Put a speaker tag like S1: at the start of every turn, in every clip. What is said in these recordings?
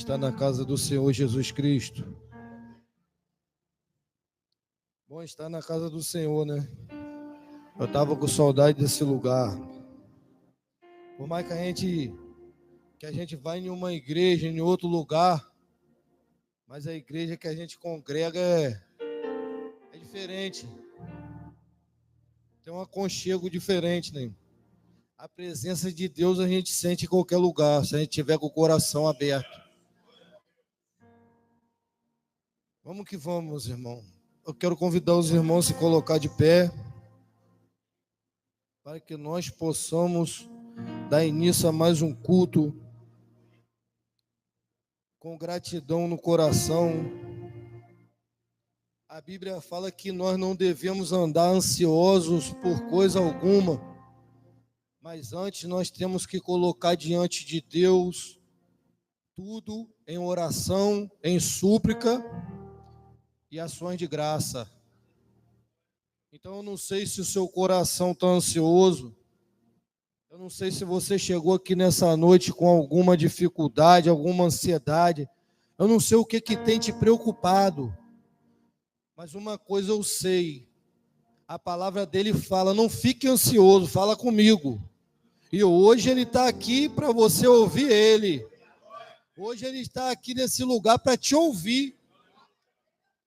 S1: estar na casa do Senhor Jesus Cristo. Bom estar na casa do Senhor, né? Eu estava com saudade desse lugar. Por mais que a gente vá em uma igreja, em outro lugar, mas a igreja que a gente congrega é diferente. Tem um aconchego diferente, né? A presença de Deus a gente sente em qualquer lugar, se a gente tiver com o coração aberto. Vamos que vamos, irmão. Eu quero convidar os irmãos a se colocar de pé, para que nós possamos dar início a mais um culto, com gratidão no coração. A Bíblia fala que nós não devemos andar ansiosos por coisa alguma, mas antes nós temos que colocar diante de Deus tudo em oração, em súplica e ações de graça. Então eu não sei se o seu coração está ansioso, eu não sei se você chegou aqui nessa noite com alguma dificuldade, alguma ansiedade, eu não sei o que tem te preocupado, mas uma coisa eu sei, a palavra dele fala, não fique ansioso, fala comigo, e hoje ele está aqui para você ouvir ele, hoje ele está aqui nesse lugar para te ouvir,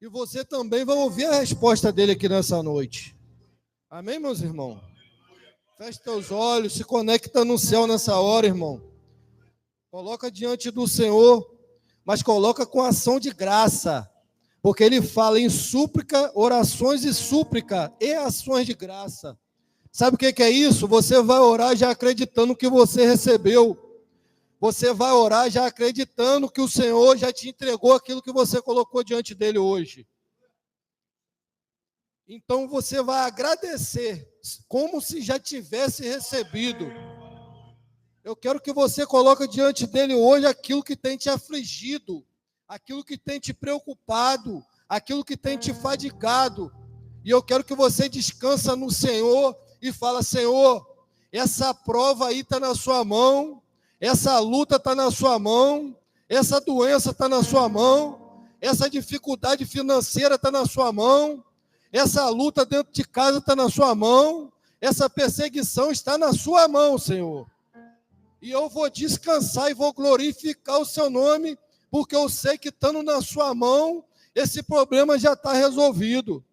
S1: e você também vai ouvir a resposta dele aqui nessa noite. Amém, meus irmãos? Feche teus olhos, se conecta no céu nessa hora, irmão. Coloca diante do Senhor, mas coloca com ação de graça. Porque ele fala em súplica, orações e súplica e ações de graça. Sabe o que é isso? Você vai orar já acreditando que você recebeu. Você vai orar já acreditando que o Senhor já te entregou aquilo que você colocou diante dele hoje. Então você vai agradecer, como se já tivesse recebido. Eu quero que você coloque diante dele hoje aquilo que tem te afligido, aquilo que tem te preocupado, aquilo que tem te fadigado. E eu quero que você descansa no Senhor e fala, Senhor, essa prova aí está na sua mão, essa luta está na sua mão, essa doença está na sua mão, essa dificuldade financeira está na sua mão, essa luta dentro de casa está na sua mão, essa perseguição está na sua mão, Senhor. E eu vou descansar e vou glorificar o seu nome, porque eu sei que estando na sua mão, esse problema já está resolvido.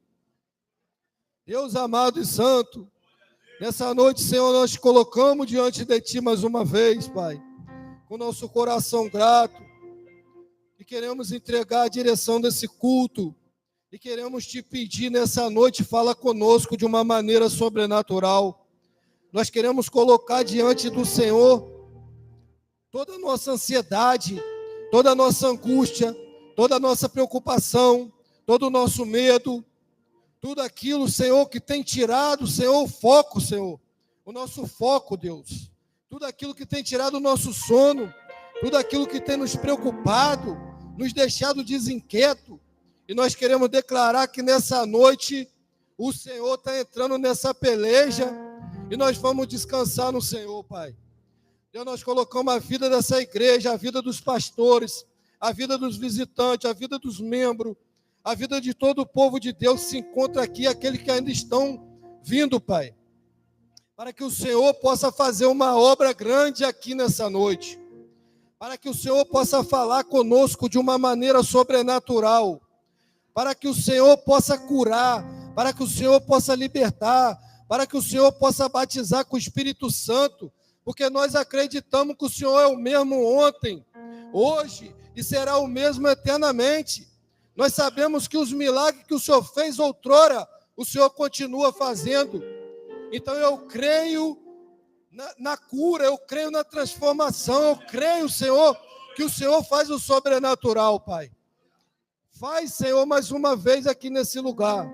S1: Deus amado e santo, nessa noite, Senhor, nós te colocamos diante de Ti mais uma vez, Pai, com nosso coração grato, e queremos entregar a direção desse culto, e queremos te pedir nessa noite, fala conosco de uma maneira sobrenatural. Nós queremos colocar diante do Senhor toda a nossa ansiedade, toda a nossa angústia, toda a nossa preocupação, todo o nosso medo, tudo aquilo, Senhor, que tem tirado, Senhor, o foco, Senhor, o nosso foco, Deus, tudo aquilo que tem tirado o nosso sono, tudo aquilo que tem nos preocupado, nos deixado desinquieto, e nós queremos declarar que nessa noite o Senhor está entrando nessa peleja e nós vamos descansar no Senhor, Pai. Deus, nós colocamos a vida dessa igreja, a vida dos pastores, a vida dos visitantes, a vida dos membros, a vida de todo o povo de Deus se encontra aqui, aqueles que ainda estão vindo, Pai, para que o Senhor possa fazer uma obra grande aqui nessa noite, para que o Senhor possa falar conosco de uma maneira sobrenatural, para que o Senhor possa curar, para que o Senhor possa libertar, para que o Senhor possa batizar com o Espírito Santo, porque nós acreditamos que o Senhor é o mesmo ontem, hoje e será o mesmo eternamente. Nós sabemos que os milagres que o Senhor fez outrora, o Senhor continua fazendo. Então eu creio na cura, eu creio na transformação, eu creio, Senhor, que o Senhor faz o sobrenatural, Pai. Faz, Senhor, mais uma vez aqui nesse lugar.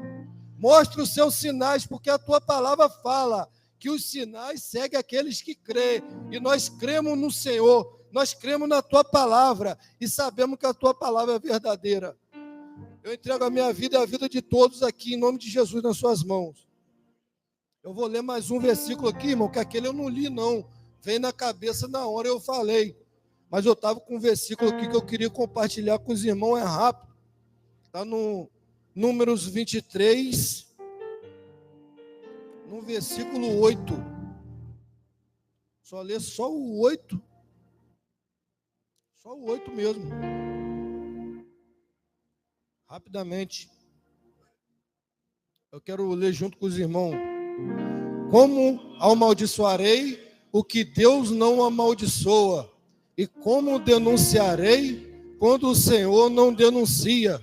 S1: Mostra os seus sinais, porque a tua palavra fala que os sinais seguem aqueles que creem. E nós cremos no Senhor, nós cremos na tua palavra e sabemos que a tua palavra é verdadeira. Eu entrego a minha vida e a vida de todos aqui, em nome de Jesus, nas suas mãos. Eu vou ler mais um versículo aqui, irmão, que aquele eu não li, não. Vem na cabeça na hora, eu falei. Mas eu estava com um versículo aqui que eu queria compartilhar com os irmãos, é rápido. Está no Números 23, no versículo 8. Só ler só o 8. Só o 8 mesmo. Rapidamente. Eu quero ler junto com os irmãos. Como amaldiçoarei o que Deus não amaldiçoa? E como denunciarei quando o Senhor não denuncia?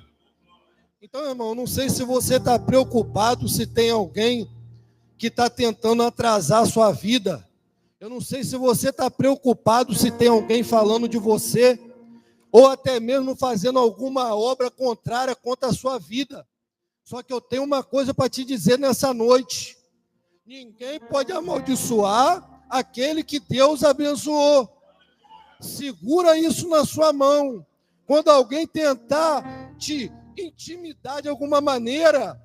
S1: Então, irmão, não sei se você está preocupado, se tem alguém que está tentando atrasar a sua vida. Eu não sei se você está preocupado, se tem alguém falando de você, ou até mesmo fazendo alguma obra contrária contra a sua vida. Só que eu tenho uma coisa para te dizer nessa noite. Ninguém pode amaldiçoar aquele que Deus abençoou. Segura isso na sua mão. Quando alguém tentar te intimidar de alguma maneira,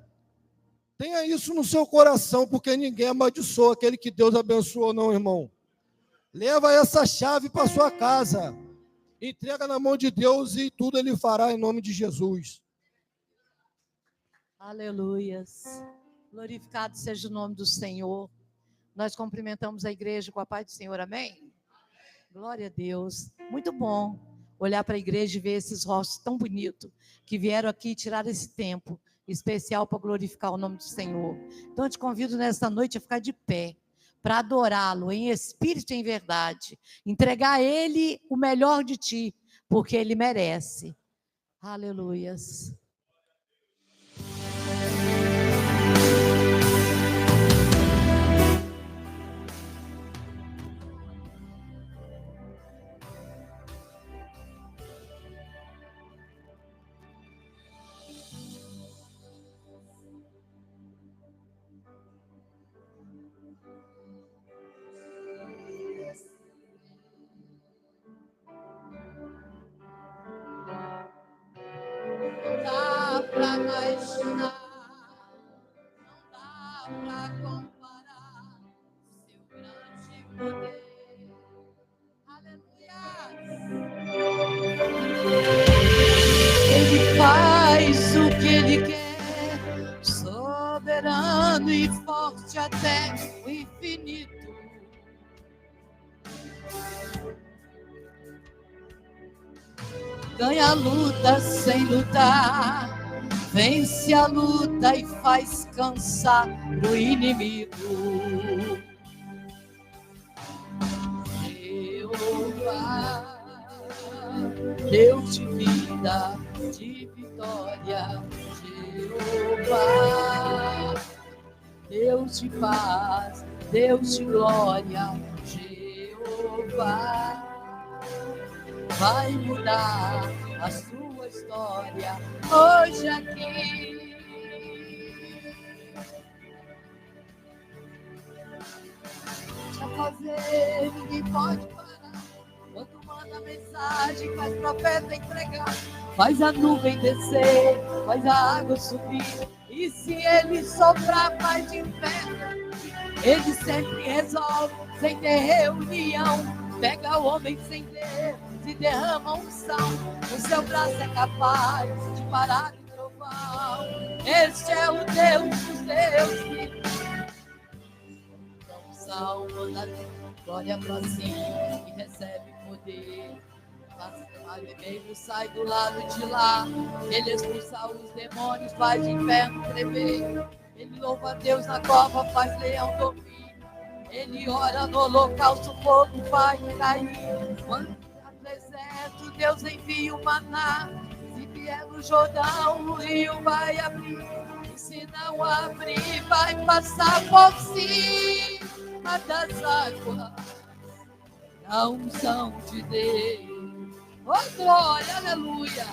S1: tenha isso no seu coração, porque ninguém amaldiçoa aquele que Deus abençoou, não, irmão. Leva essa chave para sua casa. Entrega na mão de Deus e tudo Ele fará em nome de Jesus.
S2: Aleluias. Glorificado seja o nome do Senhor. Nós cumprimentamos a igreja com a paz do Senhor, amém? Glória a Deus. Muito bom olhar para a igreja e ver esses rostos tão bonitos que vieram aqui tirar esse tempo especial para glorificar o nome do Senhor. Então eu te convido nesta noite a ficar de pé para adorá-lo em espírito e em verdade. Entregar a Ele o melhor de ti, porque Ele merece. Aleluias. Dá para imaginar, não dá para comparar seu grande poder. Aleluia! Ele faz o que Ele quer, soberano e forte até o infinito. Ganha a luta sem lutar, vence a luta e faz cansar o inimigo. Jeová, Deus de vida, de vitória. Jeová, Deus de paz, Deus de glória. Jeová, vai mudar a sua história hoje aqui. Deixa fazer, ninguém pode parar. Quando manda mensagem, faz profeta entregar. Faz a nuvem descer, faz a água subir. E se ele soprar, faz de inferno. Ele sempre resolve, sem ter reunião. Pega o homem sem Deus e derrama unção. O seu braço é capaz de parar o trovão. Este é o Deus dos deuses. Unção, manda glória pra cima e recebe poder. O vermelho sai do lado de lá. Ele expulsa os demônios, faz de inferno tremer. Ele louva a Deus na cova, faz leão dormir. Ele ora no holocausto, o fogo vai cair. Quando está no deserto, Deus envia o maná. Se vier no Jordão, o rio vai abrir. E se não abrir, vai passar por cima das águas. A unção de Deus. Oh, glória, aleluia.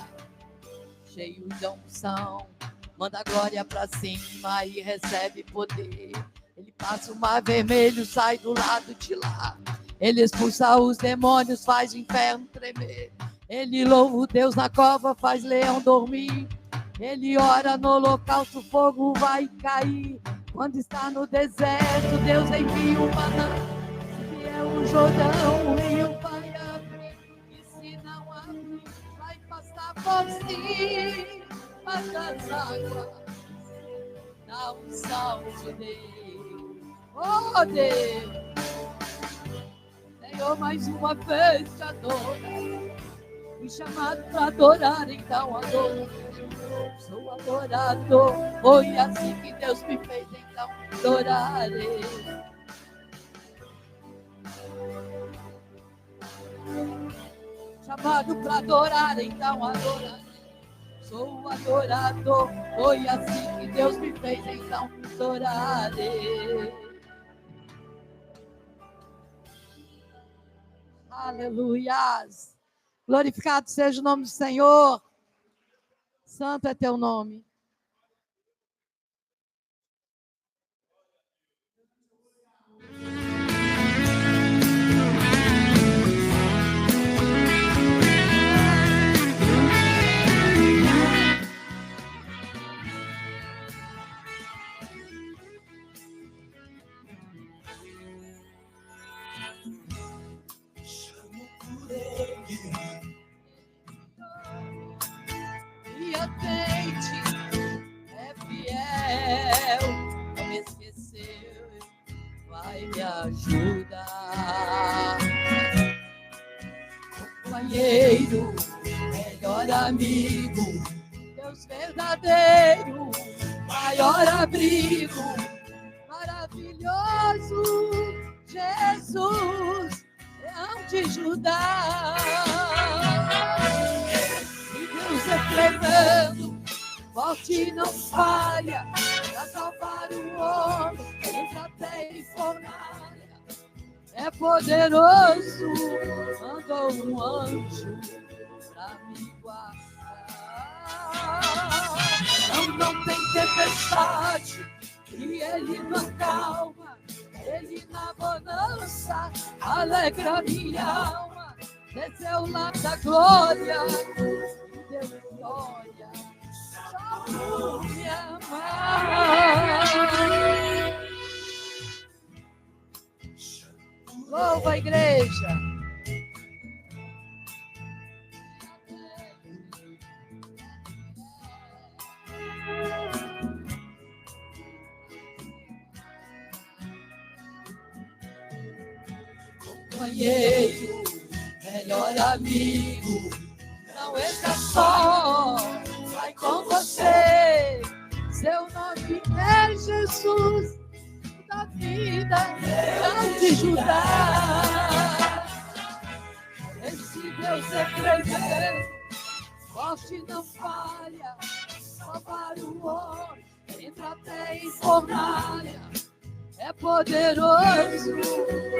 S2: Cheio de unção, manda a glória pra cima e recebe poder. Ele passa o mar vermelho, sai do lado de lá. Ele expulsa os demônios, faz o inferno tremer. Ele louva o Deus na cova, faz leão dormir. Ele ora no holocausto, o fogo vai cair. Quando está no deserto, Deus envia o maná. Se vier o Jordão, o rio vai abrir. E por cima das águas, na unção de Deus. Oh Deus, Senhor, mais uma vez te adoro. Fui chamado para adorar, então adoro. Sou adorador. Foi assim que Deus me fez, então adorarei. Chamado para adorar, então adorarei. Sou adorador. Foi assim que Deus me fez, então adorarei. Aleluias. Glorificado seja o nome do Senhor. Santo é teu nome. E atente, é fiel, não me esqueceu, vai me ajudar. Companheiro, melhor amigo, Deus verdadeiro, maior abrigo, maravilhoso, Jesus, leão de Judá. Deus é tremendo, forte não falha, para salvar o homem, entra até em fornalha. É poderoso, mandou um anjo para me guardar. Não tem tempestade, e ele não acalma, ele na bonança alegra minha alma. Desceu lá da glória, deu glória, só por me amar. Louva a igreja. Companheiro, melhor amigo, não entra só, vai com você. Seu nome é Jesus, da vida, não te Judá. Esse Deus é tremendo, forte não falha, salvar o homem, entra até em fornalha. É poderoso,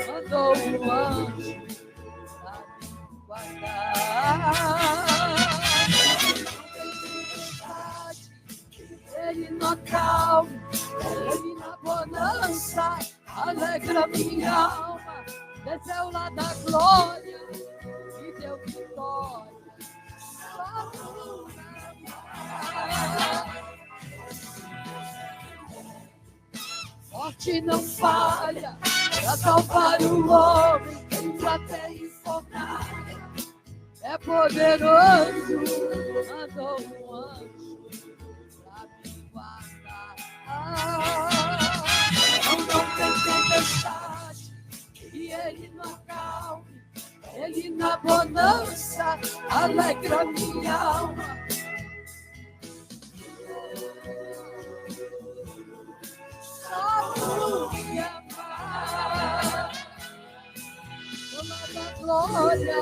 S2: mandou um anjo para me guardar. Ele não acalma, ele na bonança alegra minha alma. Desceu lá da glória e deu vitória. Forte não falha, para salvar o homem, entra até em fornalha. É poderoso, mandou um anjo para me guardar. Não tem tempestade, e ele não acalma, ele na bonança alegra minha alma. Me amar, toda da glória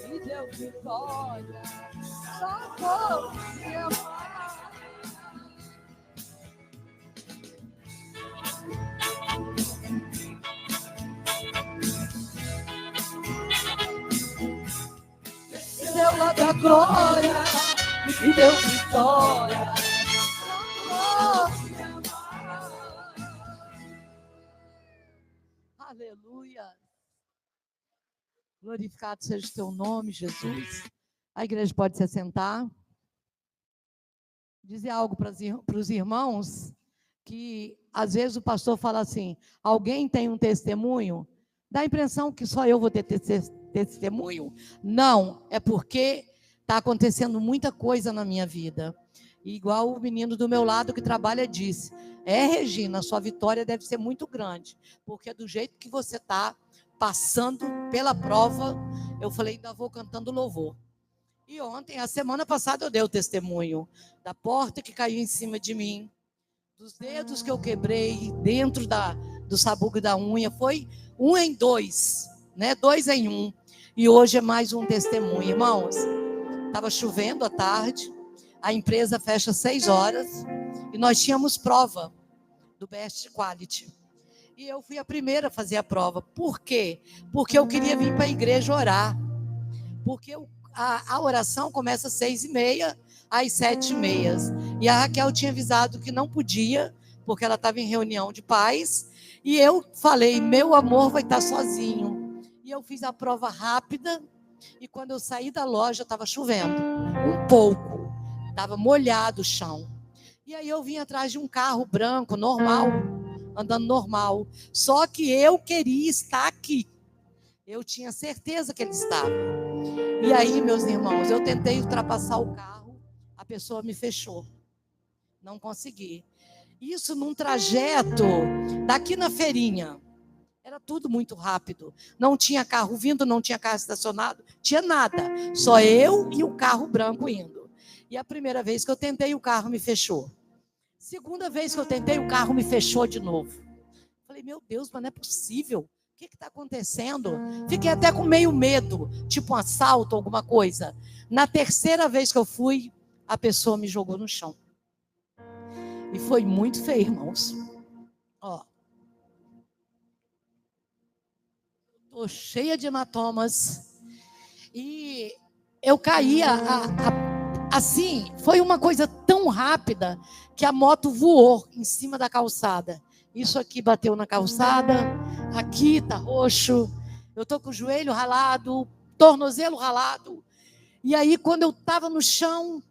S2: e deu vitória, só por me amar. Desceu lá da glória e deu vitória, só por me amar. Aleluia. Glorificado seja o teu nome, Jesus. A igreja pode se assentar. Dizer algo para os irmãos, que às vezes o pastor fala assim, alguém tem um testemunho? Dá a impressão que só eu vou ter testemunho? Não, é porque está acontecendo muita coisa na minha vida. E igual o menino do meu lado que trabalha disse, Regina, sua vitória deve ser muito grande, porque do jeito que você está passando pela prova, eu falei, ainda vou cantando louvor. E ontem, a semana passada, eu dei o testemunho da porta que caiu em cima de mim, dos dedos que eu quebrei dentro do sabugo da unha, foi 1 em 2, né? 2 em 1. E hoje é mais um testemunho. Irmãos, estava chovendo à tarde, a empresa fecha 6 horas, e nós tínhamos prova do Best Quality. E eu fui a primeira a fazer a prova. Por quê? Porque eu queria vir para a igreja orar. Porque a oração começa às 6h30, às 7h30. E a Raquel tinha avisado que não podia, porque ela estava em reunião de pais. E eu falei, meu amor vai estar sozinho. E eu fiz a prova rápida. E quando eu saí da loja, estava chovendo. Um pouco. Estava molhado o chão. E aí eu vim atrás de um carro branco, normal, andando normal. Só que eu queria estar aqui. Eu tinha certeza que ele estava. E aí, meus irmãos, eu tentei ultrapassar o carro, a pessoa me fechou. Não consegui. Isso num trajeto daqui na feirinha. Era tudo muito rápido. Não tinha carro vindo, não tinha carro estacionado, tinha nada. Só eu e o carro branco indo. E a primeira vez que eu tentei, o carro me fechou. Segunda vez que eu tentei, o carro me fechou de novo. Falei, meu Deus, mas não é possível. O que está acontecendo? Fiquei até com meio medo, tipo um assalto, alguma coisa. Na terceira vez que eu fui, a pessoa me jogou no chão. E foi muito feio, irmãos. Ó. Estou cheia de hematomas. E eu caí assim, foi uma coisa tão rápida que a moto voou em cima da calçada. Isso aqui bateu na calçada, aqui está roxo, eu estou com o joelho ralado, tornozelo ralado. E aí, quando eu estava no chão,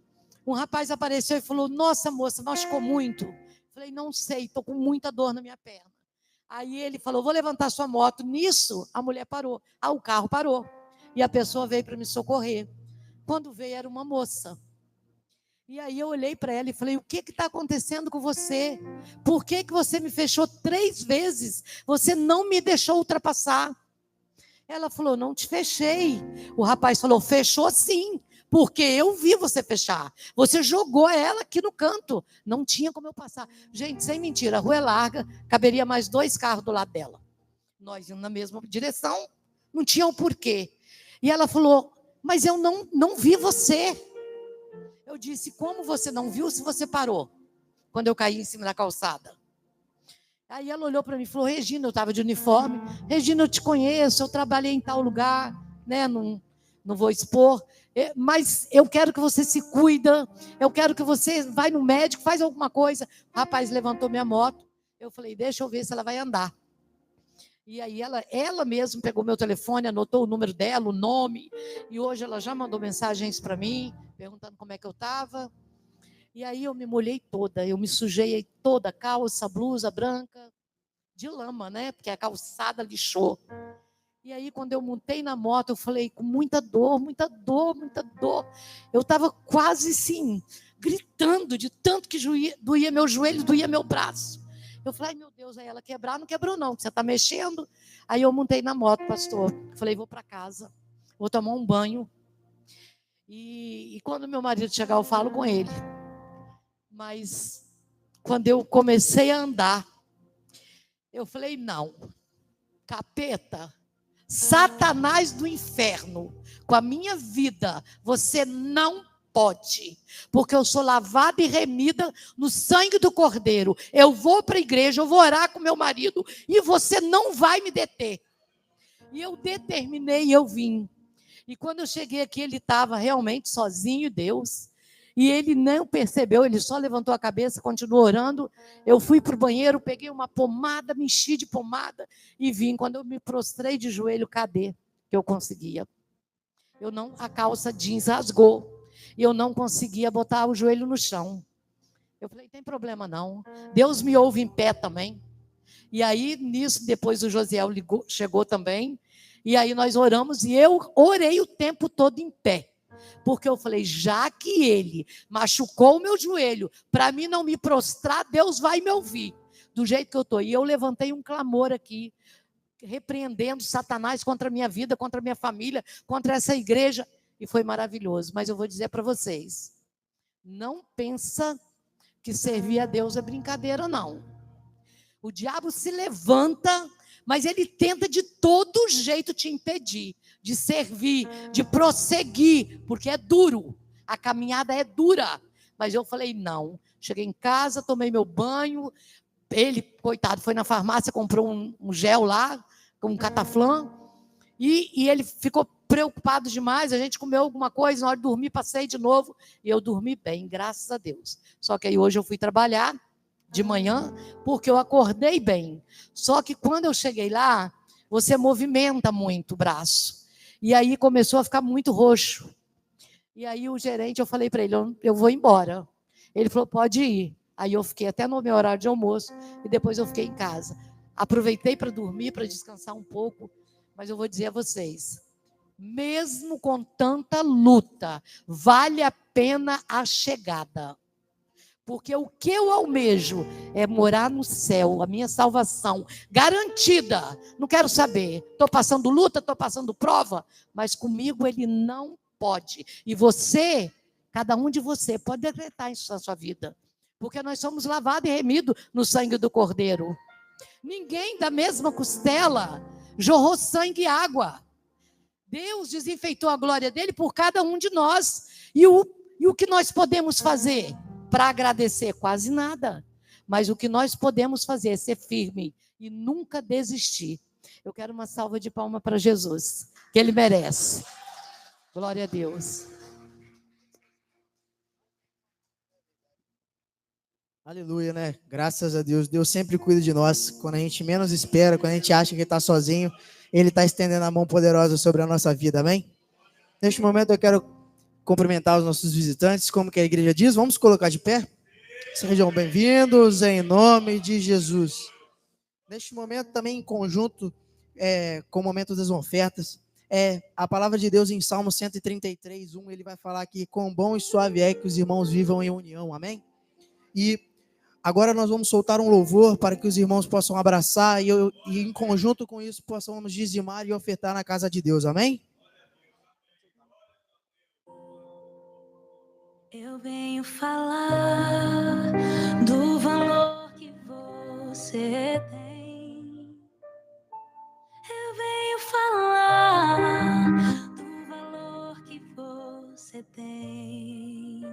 S2: um rapaz apareceu e falou, nossa, moça, machucou muito. Falei, não sei, estou com muita dor na minha perna. Aí ele falou, vou levantar sua moto. Nisso, a mulher parou. O carro parou. E a pessoa veio para me socorrer. Quando veio, era uma moça. E aí eu olhei para ela e falei, o que está acontecendo com você? Por que você me fechou 3 vezes? Você não me deixou ultrapassar. Ela falou, não te fechei. O rapaz falou, fechou sim, porque eu vi você fechar. Você jogou ela aqui no canto. Não tinha como eu passar. Gente, sem mentira, a rua é larga, caberia mais 2 carros do lado dela. Nós indo na mesma direção, não tinha o porquê. E ela falou, mas eu não vi você. Eu disse, como você não viu se você parou? Quando eu caí em cima da calçada. Aí ela olhou para mim e falou, Regina, eu estava de uniforme. Regina, eu te conheço, eu trabalhei em tal lugar, né? Não vou expor. Mas eu quero que você se cuida. Eu quero que você vá no médico, faz alguma coisa. O rapaz levantou minha moto. Eu falei, deixa eu ver se ela vai andar. E aí ela mesma pegou meu telefone, anotou o número dela, o nome. E hoje ela já mandou mensagens para mim, perguntando como é que eu estava. E aí eu me molhei toda, eu me sujei toda, calça, blusa branca, de lama, né? Porque a calçada lixou. E aí quando eu montei na moto, eu falei com muita dor, muita dor, muita dor. Eu estava quase assim, gritando de tanto que doía meu joelho, doía meu braço. Eu falei, ai meu Deus, aí ela quebrar, não quebrou não, você está mexendo. Aí eu montei na moto, pastor. Falei, vou para casa, vou tomar um banho. E quando meu marido chegar, eu falo com ele. Mas quando eu comecei a andar, eu falei, não, capeta, Satanás do inferno, com a minha vida, você não pode, porque eu sou lavada e remida no sangue do Cordeiro. Eu vou para a igreja, eu vou orar com meu marido, e você não vai me deter. E eu determinei, eu vim. E quando eu cheguei aqui, ele estava realmente sozinho, Deus. E ele não percebeu, ele só levantou a cabeça, continuou orando. Eu fui para o banheiro, peguei uma pomada, me enchi de pomada e vim. Quando eu me prostrei de joelho, cadê que eu conseguia? A calça jeans rasgou e eu não conseguia botar o joelho no chão. Eu falei, tem problema não. Deus me ouve em pé também. E aí, nisso, depois o Josiel chegou também. E aí nós oramos e eu orei o tempo todo em pé. Porque eu falei, já que ele machucou o meu joelho, para mim não me prostrar, Deus vai me ouvir, do jeito que eu estou. E eu levantei um clamor aqui, repreendendo Satanás contra a minha vida, contra a minha família, contra essa igreja, e foi maravilhoso. Mas eu vou dizer para vocês, não pensa que servir a Deus é brincadeira, não. O diabo se levanta, mas ele tenta de todo jeito te impedir de servir, de prosseguir, porque é duro, a caminhada é dura. Mas eu falei, não. Cheguei em casa, tomei meu banho, ele, coitado, foi na farmácia, comprou um gel lá, com um cataflã, e ele ficou preocupado demais. A gente comeu alguma coisa, na hora de dormir, passei de novo, e eu dormi bem, graças a Deus. Só que aí hoje eu fui trabalhar de manhã, porque eu acordei bem. Só que quando eu cheguei lá, você movimenta muito o braço. E aí começou a ficar muito roxo. E aí o gerente, eu falei para ele, eu vou embora. Ele falou, pode ir. Aí eu fiquei até no meu horário de almoço, e depois eu fiquei em casa. Aproveitei para dormir, para descansar um pouco, mas eu vou dizer a vocês, mesmo com tanta luta, vale a pena a chegada. Porque o que eu almejo é morar no céu, a minha salvação garantida. Não quero saber, estou passando luta, estou passando prova, mas comigo ele não pode. E você, cada um de você, pode decretar isso na sua vida. Porque nós somos lavados e remidos no sangue do Cordeiro. Ninguém da mesma costela jorrou sangue e água. Deus desinfeitou a glória dele por cada um de nós. E o que nós podemos fazer para agradecer? Quase nada. Mas o que nós podemos fazer é ser firme e nunca desistir. Eu quero uma salva de palmas para Jesus, que ele merece. Glória a Deus.
S3: Aleluia, né? Graças a Deus. Deus sempre cuida de nós. Quando a gente menos espera, quando a gente acha que está sozinho, Ele está estendendo a mão poderosa sobre a nossa vida, amém? Neste momento eu quero cumprimentar os nossos visitantes, como que a igreja diz. Vamos colocar de pé? Sejam bem-vindos em nome de Jesus. Neste momento também em conjunto com o momento das ofertas, a palavra de Deus em Salmo 133, 1, ele vai falar que quão bom e suave é que os irmãos vivam em união, amém? E agora nós vamos soltar um louvor para que os irmãos possam abraçar e em conjunto com isso possamos dizimar e ofertar na casa de Deus, amém?
S4: Eu venho falar do valor que você tem. Eu venho falar do valor que você tem.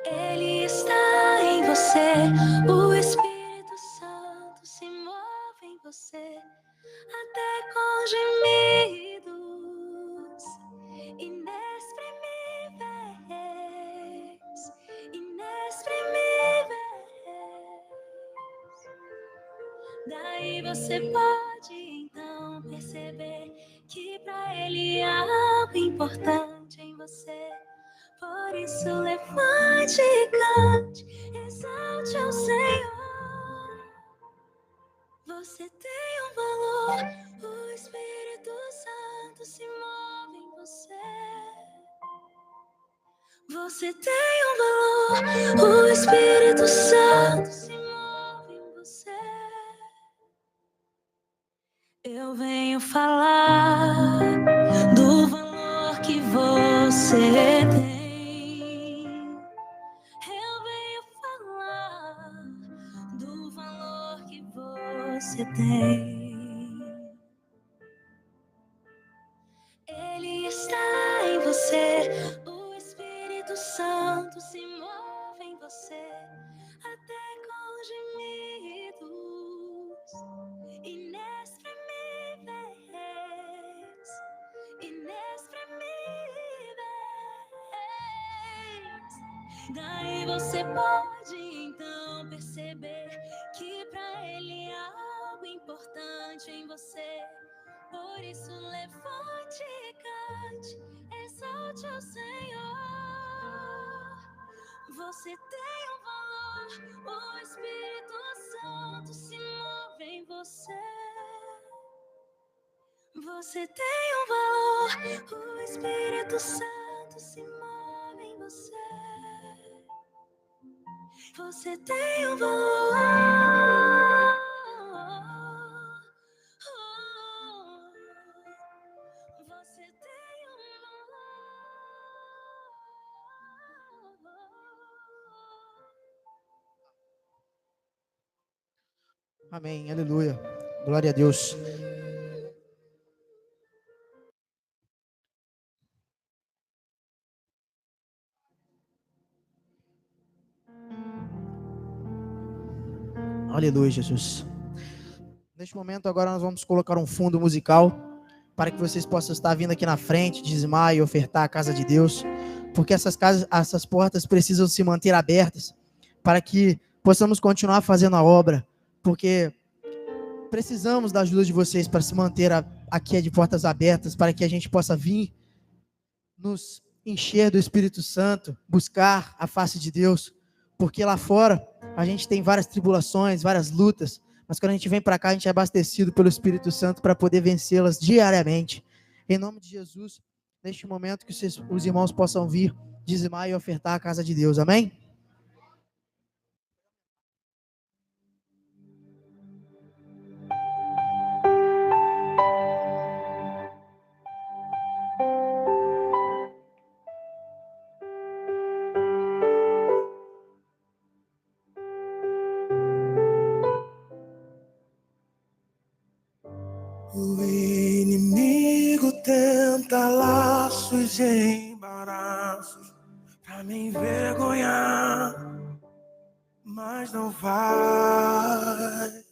S4: Ele está em você, o Espírito Santo se move em você, até com gemidos inexprimíveis. Daí você pode então perceber que para Ele há algo importante em você. Por isso levante e cante, exalte ao Senhor. Você tem um valor, o Espírito Santo se move em você. Você tem um valor, o Espírito Santo se move em você. Eu venho falar do valor que você tem. Eu venho falar do valor que você tem. Ele está em você, o Espírito Santo se move em você, até com gemidos inexprimíveis. Daí você pode então perceber que para Ele há algo importante em você. Por isso levante e cante, exalte ao Senhor. Você tem um valor, o Espírito Santo se move em você. Você tem um valor, o Espírito Santo se move em você. Você tem um valor. Você tem um valor.
S3: Amém, aleluia. Glória a Deus. Aleluia, Jesus. Neste momento, agora nós vamos colocar um fundo musical para que vocês possam estar vindo aqui na frente, dizimar e ofertar a casa de Deus, porque essas portas precisam se manter abertas para que possamos continuar fazendo a obra, porque precisamos da ajuda de vocês para se manter aqui de portas abertas, para que a gente possa vir nos encher do Espírito Santo, buscar a face de Deus, porque lá fora a gente tem várias tribulações, várias lutas, mas quando a gente vem para cá, a gente é abastecido pelo Espírito Santo para poder vencê-las diariamente. Em nome de Jesus, neste momento que os irmãos possam vir dizimar e ofertar a casa de Deus, amém?
S5: O inimigo tenta laços e embaraços pra me envergonhar, mas não vai,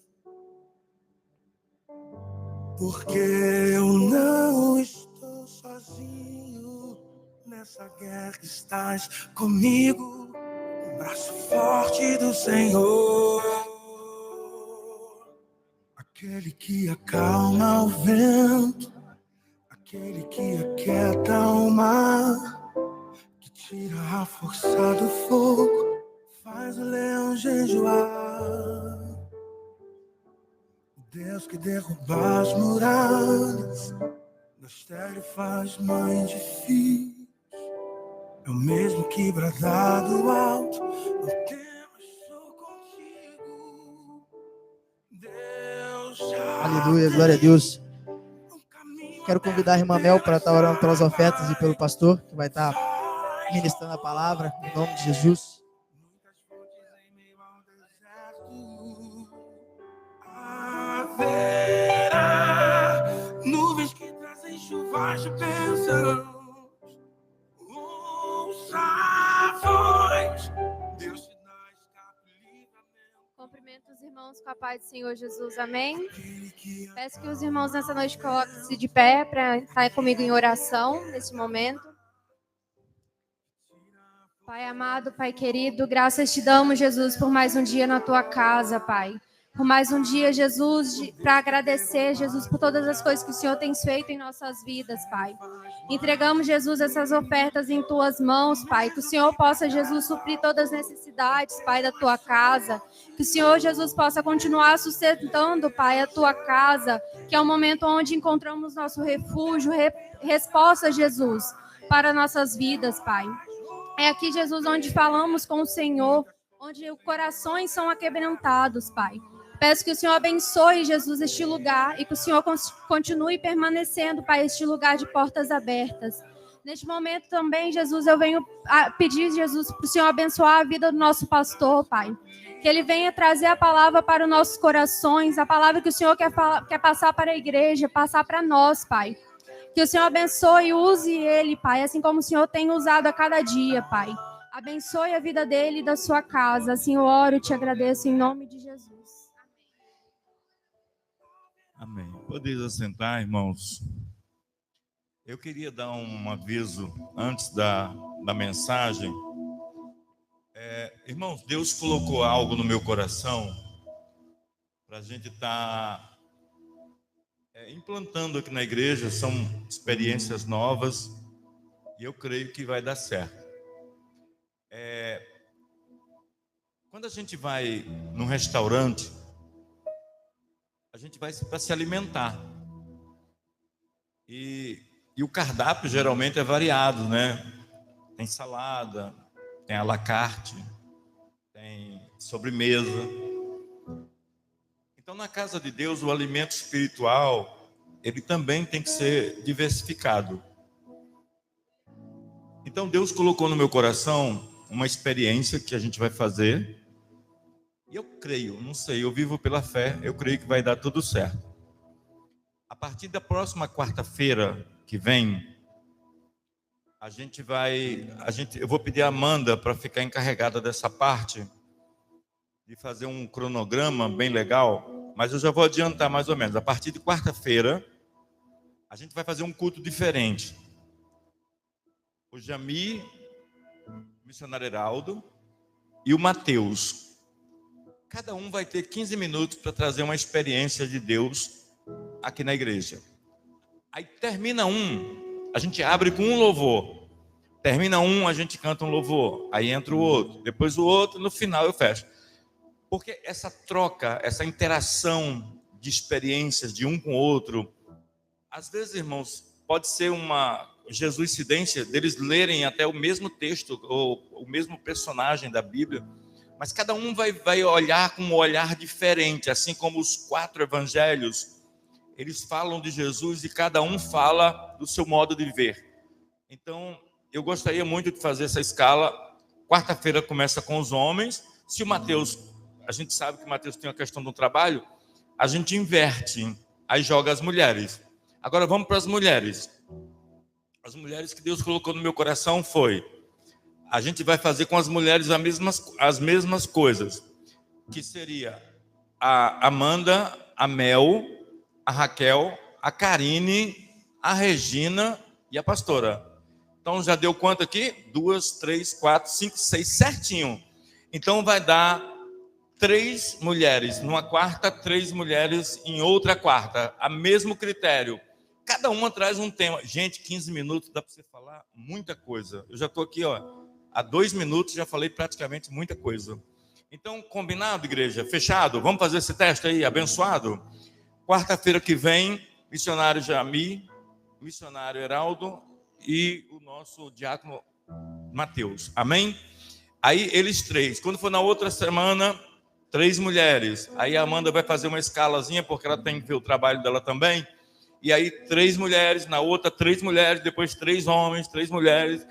S5: porque eu não estou sozinho nessa guerra, estás comigo, o braço forte do Senhor. Aquele que acalma o vento, aquele que aquieta o mar, que tira a força do fogo, faz o leão jejuar. O Deus que derruba as muralhas, da estéril faz mãe de filhos, é o mesmo que bradar do alto, não temas, sou contigo.
S3: Aleluia, glória a Deus. Quero convidar a irmã Mel para estar orando pelas ofertas e pelo pastor, que vai estar ministrando a palavra, em nome de Jesus.
S5: Haverá nuvens que trazem chuvas de bênção. Ouça a voz, Deus te dá escape livramento.
S6: Cumprimento os irmãos com a paz do Senhor Jesus, amém? Peço que os irmãos nessa noite coloquem-se de pé para estar comigo em oração nesse momento. Pai amado, Pai querido, graças te damos, Jesus, por mais um dia na tua casa, Pai. Por mais um dia, Jesus, para agradecer, Jesus, por todas as coisas que o Senhor tem feito em nossas vidas, Pai. Entregamos, Jesus, essas ofertas em tuas mãos, Pai. Que o Senhor possa, Jesus, suprir todas as necessidades, Pai, da tua casa. Que o Senhor, Jesus, possa continuar sustentando, Pai, a tua casa, que é o momento onde encontramos nosso refúgio, resposta, Jesus, para nossas vidas, Pai. É aqui, Jesus, onde falamos com o Senhor, onde os corações são aquebrantados, Pai. Peço que o Senhor abençoe, Jesus, este lugar e que o Senhor continue permanecendo, Pai, este lugar de portas abertas. Neste momento também, Jesus, eu venho pedir, Jesus, para o Senhor abençoar a vida do nosso pastor, Pai. Que ele venha trazer a palavra para os nossos corações, a palavra que o Senhor quer passar para a igreja, passar para nós, Pai. Que o Senhor abençoe e use ele, Pai, assim como o Senhor tem usado a cada dia, Pai. Abençoe a vida dele e da sua casa. Assim eu oro e te agradeço em nome de Jesus.
S7: Amém. Podeis assentar, irmãos. Eu queria dar um aviso antes da mensagem. Irmãos, Deus colocou algo no meu coração para a gente estar implantando aqui na igreja. São experiências novas e eu creio que vai dar certo. Quando a gente vai num restaurante, a gente vai para se alimentar. E o cardápio geralmente é variado, né? Tem salada, tem à la carte, tem sobremesa. Então, na casa de Deus, o alimento espiritual, ele também tem que ser diversificado. Então, Deus colocou no meu coração uma experiência que a gente vai fazer. E eu creio, não sei, eu vivo pela fé, eu creio que vai dar tudo certo. A partir da próxima quarta-feira que vem, eu vou pedir a Amanda para ficar encarregada dessa parte, de fazer um cronograma bem legal, mas eu já vou adiantar mais ou menos. A partir de quarta-feira, a gente vai fazer um culto diferente. O Jami, o missionário Heraldo e o Mateus. Cada um vai ter 15 minutos para trazer uma experiência de Deus aqui na igreja. Aí termina a gente abre com um louvor. Termina a gente canta um louvor. Aí entra o outro, depois o outro, no final eu fecho. Porque essa troca, essa interação de experiências de um com o outro, às vezes, irmãos, pode ser uma jesuicidência deles lerem até o mesmo texto ou o mesmo personagem da Bíblia, mas cada um vai olhar com um olhar diferente, assim como os 4 evangelhos, eles falam de Jesus e cada um fala do seu modo de ver. Então, eu gostaria muito de fazer essa escala. Quarta-feira começa com os homens. Se o Mateus, a gente sabe que o Mateus tem uma questão do trabalho, a gente inverte, aí joga as mulheres. Agora vamos para as mulheres. As mulheres que Deus colocou no meu coração a gente vai fazer com as mulheres as mesmas coisas, que seria a Amanda, a Mel, a Raquel, a Karine, a Regina e a pastora. Então já deu quanto aqui? 2, 3, 4, 5, 6, certinho. Então vai dar 3 mulheres numa quarta, 3 mulheres em outra quarta. A mesmo critério. Cada uma traz um tema. Gente, 15 minutos dá para você falar muita coisa. Eu já estou aqui, há 2 minutos já falei praticamente muita coisa. Então, combinado, igreja? Fechado? Vamos fazer esse teste aí, abençoado? Quarta-feira que vem, missionário Jami, missionário Heraldo e o nosso diácono Mateus. Amém? Aí eles 3. Quando for na outra semana, 3 mulheres. Aí a Amanda vai fazer uma escalazinha, porque ela tem que ver o trabalho dela também. E aí 3 mulheres, na outra 3 mulheres, depois 3 homens, 3 mulheres.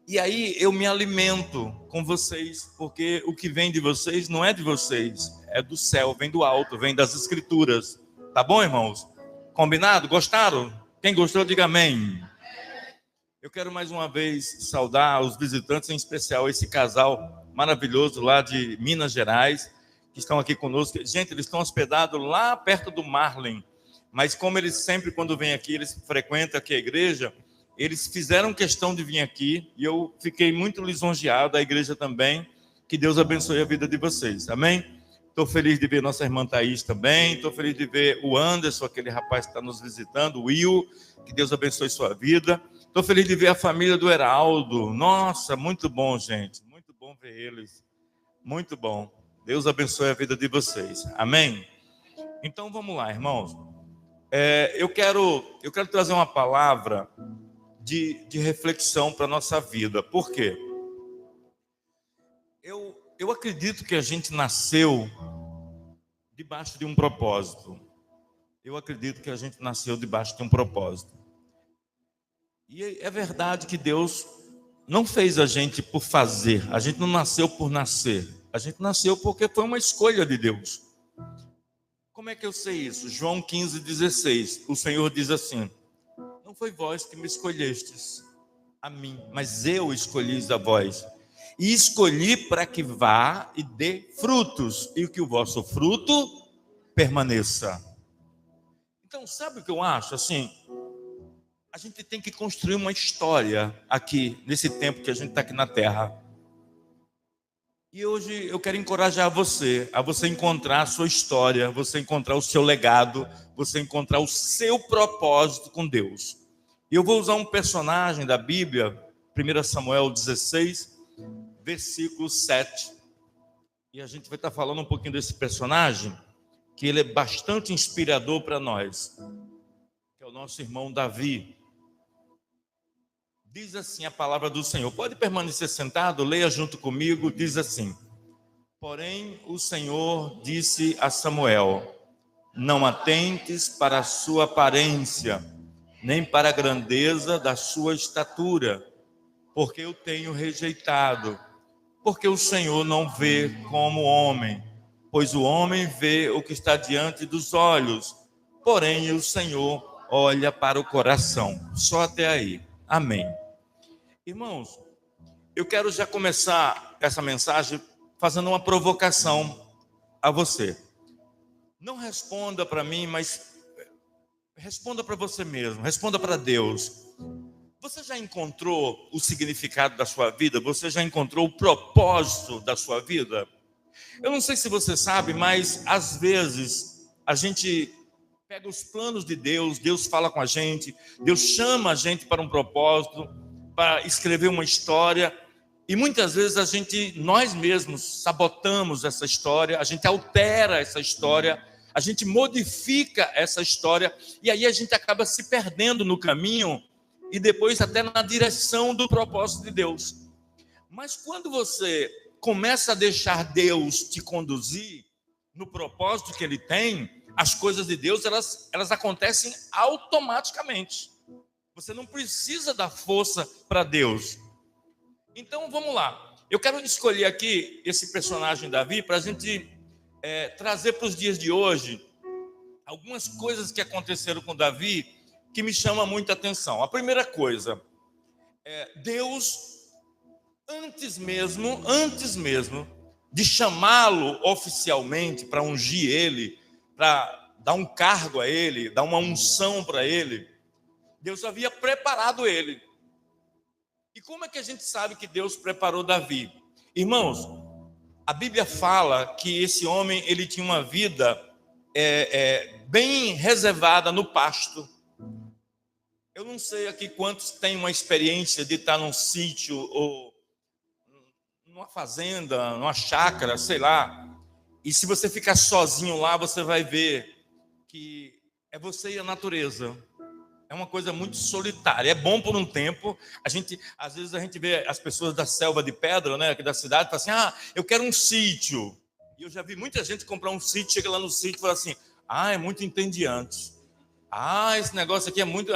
S7: E aí eu me alimento com vocês, porque o que vem de vocês não é de vocês, é do céu, vem do alto, vem das escrituras. Tá bom, irmãos? Combinado? Gostaram? Quem gostou, diga amém. Eu quero mais uma vez saudar os visitantes, em especial esse casal maravilhoso lá de Minas Gerais, que estão aqui conosco. Gente, eles estão hospedados lá perto do Marlen. Mas como eles sempre, quando vêm aqui, eles frequentam aqui a igreja, eles fizeram questão de vir aqui e eu fiquei muito lisonjeado, a igreja também. Que Deus abençoe a vida de vocês, amém? Estou feliz de ver nossa irmã Thaís também, estou feliz de ver o Anderson, aquele rapaz que está nos visitando, o Will, que Deus abençoe sua vida. Estou feliz de ver a família do Heraldo. Nossa, muito bom, gente, muito bom ver eles, muito bom. Deus abençoe a vida de vocês, amém? Então vamos lá, irmãos. Eu quero trazer uma palavra de reflexão para a nossa vida. Por quê? Eu acredito que a gente nasceu debaixo de um propósito. Eu acredito que a gente nasceu debaixo de um propósito. E é verdade que Deus não fez a gente por fazer. A gente não nasceu por nascer. A gente nasceu porque foi uma escolha de Deus. Como é que eu sei isso? João 15,16. O Senhor diz assim: não foi vós que me escolhestes a mim, mas eu escolhi a vós. E escolhi para que vá e dê frutos, e que o vosso fruto permaneça. Então, sabe o que eu acho? Assim, a gente tem que construir uma história aqui, nesse tempo que a gente está aqui na Terra. E hoje eu quero encorajar você, a você encontrar a sua história, você encontrar o seu legado, você encontrar o seu propósito com Deus. E eu vou usar um personagem da Bíblia, 1 Samuel 16, versículo 7. E a gente vai estar falando um pouquinho desse personagem, que ele é bastante inspirador para nós, que é o nosso irmão Davi. Diz assim a palavra do Senhor. Pode permanecer sentado, leia junto comigo. Diz assim: porém o Senhor disse a Samuel: não atentes para a sua aparência, nem para a grandeza da sua estatura, porque eu tenho rejeitado. Porque o Senhor não vê como homem, pois o homem vê o que está diante dos olhos, porém o Senhor olha para o coração. Só até aí. Amém. Irmãos, eu quero já começar essa mensagem fazendo uma provocação a você. Não responda para mim, mas responda para você mesmo, responda para Deus. Você já encontrou o significado da sua vida? Você já encontrou o propósito da sua vida? Eu não sei se você sabe, mas às vezes a gente pega os planos de Deus, Deus fala com a gente, Deus chama a gente para um propósito, para escrever uma história, e muitas vezes nós mesmos sabotamos essa história, a gente altera essa história, a gente modifica essa história, e aí a gente acaba se perdendo no caminho, e depois até na direção do propósito de Deus. Mas quando você começa a deixar Deus te conduzir no propósito que Ele tem, as coisas de Deus, elas acontecem automaticamente. Você não precisa dar força para Deus. Então, vamos lá. Eu quero escolher aqui esse personagem Davi para a gente trazer para os dias de hoje algumas coisas que aconteceram com Davi que me chamam muita atenção. A primeira coisa, Deus, antes mesmo de chamá-lo oficialmente para ungir ele, para dar um cargo a ele, dar uma unção para ele, Deus havia preparado ele. E como é que a gente sabe que Deus preparou Davi? Irmãos, a Bíblia fala que esse homem ele tinha uma vida bem reservada no pasto. Eu não sei aqui quantos têm uma experiência de estar num sítio ou numa fazenda, numa chácara, sei lá. E se você ficar sozinho lá, você vai ver que é você e a natureza. É uma coisa muito solitária. É bom por um tempo. Às vezes a gente vê as pessoas da selva de pedra, né, aqui da cidade, falam assim: eu quero um sítio. E eu já vi muita gente comprar um sítio, chega lá no sítio e fala assim: é muito entediante. Esse negócio aqui é muito...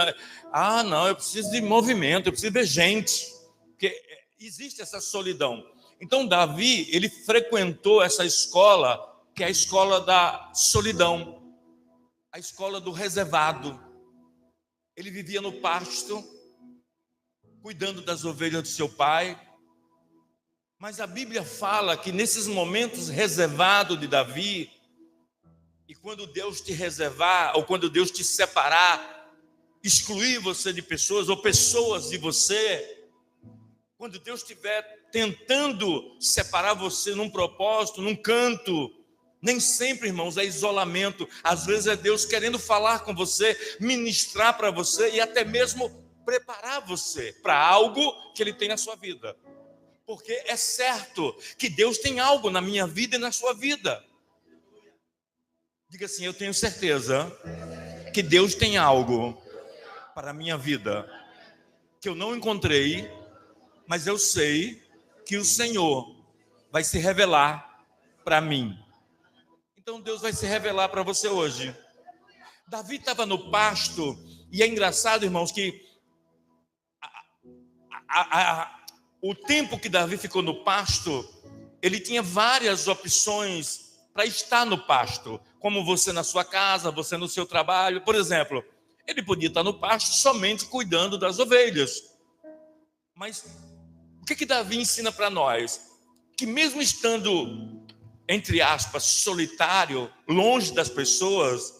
S7: não, eu preciso de movimento, eu preciso ver gente. Porque existe essa solidão. Então, Davi, ele frequentou essa escola, que é a escola da solidão, a escola do reservado. Ele vivia no pasto, cuidando das ovelhas do seu pai. Mas a Bíblia fala que nesses momentos reservados de Davi, e quando Deus te reservar, ou quando Deus te separar, excluir você de pessoas, ou pessoas de você, quando Deus estiver tentando separar você num propósito, num canto, nem sempre, irmãos, é isolamento. Às vezes é Deus querendo falar com você, ministrar para você e até mesmo preparar você para algo que Ele tem na sua vida. Porque é certo que Deus tem algo na minha vida e na sua vida. Diga assim: eu tenho certeza que Deus tem algo para a minha vida que eu não encontrei, mas eu sei que o Senhor vai se revelar para mim. Então Deus vai se revelar para você hoje. Davi estava no pasto, e é engraçado, irmãos, que o tempo que Davi ficou no pasto, ele tinha várias opções para estar no pasto, como você na sua casa, você no seu trabalho. Por exemplo, ele podia estar no pasto somente cuidando das ovelhas. Mas o que Davi ensina para nós? Que mesmo estando, entre aspas, solitário, longe das pessoas,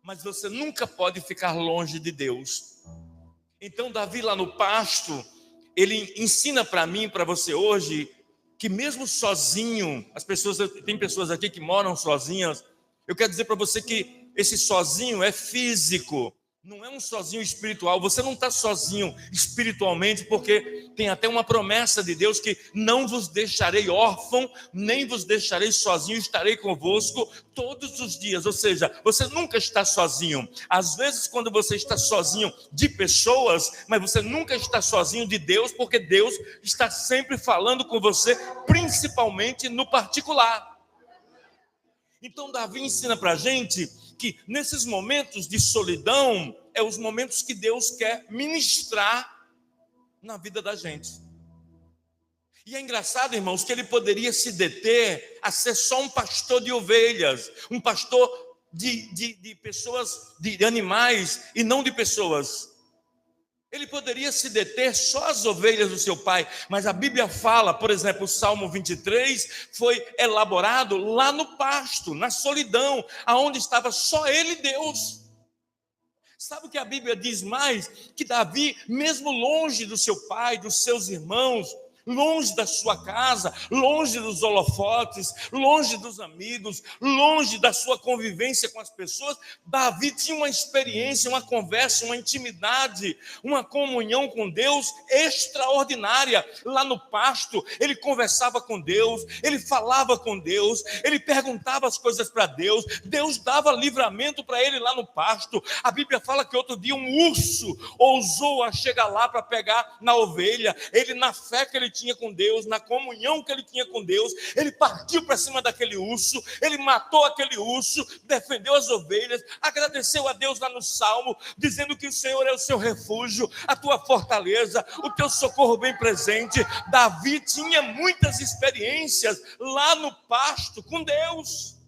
S7: mas você nunca pode ficar longe de Deus. Então Davi lá no pasto, ele ensina para mim, para você hoje, que mesmo sozinho, tem pessoas aqui que moram sozinhas, eu quero dizer para você que esse sozinho é físico, não é um sozinho espiritual. Você não está sozinho espiritualmente porque tem até uma promessa de Deus que não vos deixarei órfão, nem vos deixarei sozinho, estarei convosco todos os dias. Ou seja, você nunca está sozinho. Às vezes quando você está sozinho de pessoas, mas você nunca está sozinho de Deus, porque Deus está sempre falando com você, principalmente no particular. Então Davi ensina para a gente que nesses momentos de solidão, é os momentos que Deus quer ministrar na vida da gente. E é engraçado, irmãos, que ele poderia se deter a ser só um pastor de ovelhas, um pastor de pessoas, de animais e não de pessoas. Ele poderia se deter só às ovelhas do seu pai, mas a Bíblia fala, por exemplo, o Salmo 23 foi elaborado lá no pasto, na solidão, aonde estava só ele e Deus. Sabe o que a Bíblia diz mais? Que Davi, mesmo longe do seu pai, dos seus irmãos, longe da sua casa, longe dos holofotes, longe dos amigos, longe da sua convivência com as pessoas, Davi tinha uma experiência, uma conversa, uma intimidade, uma comunhão com Deus extraordinária. Lá no pasto, ele conversava com Deus, ele falava com Deus, ele perguntava as coisas para Deus, Deus dava livramento para ele lá no pasto. A Bíblia fala que outro dia um urso ousou a chegar lá para pegar na ovelha. Ele, na fé que ele tinha com Deus, na comunhão que ele tinha com Deus, ele partiu para cima daquele urso, ele matou aquele urso, defendeu as ovelhas, agradeceu a Deus lá no Salmo, dizendo que o Senhor é o seu refúgio, a tua fortaleza, o teu socorro bem presente. Davi tinha muitas experiências lá no pasto com Deus.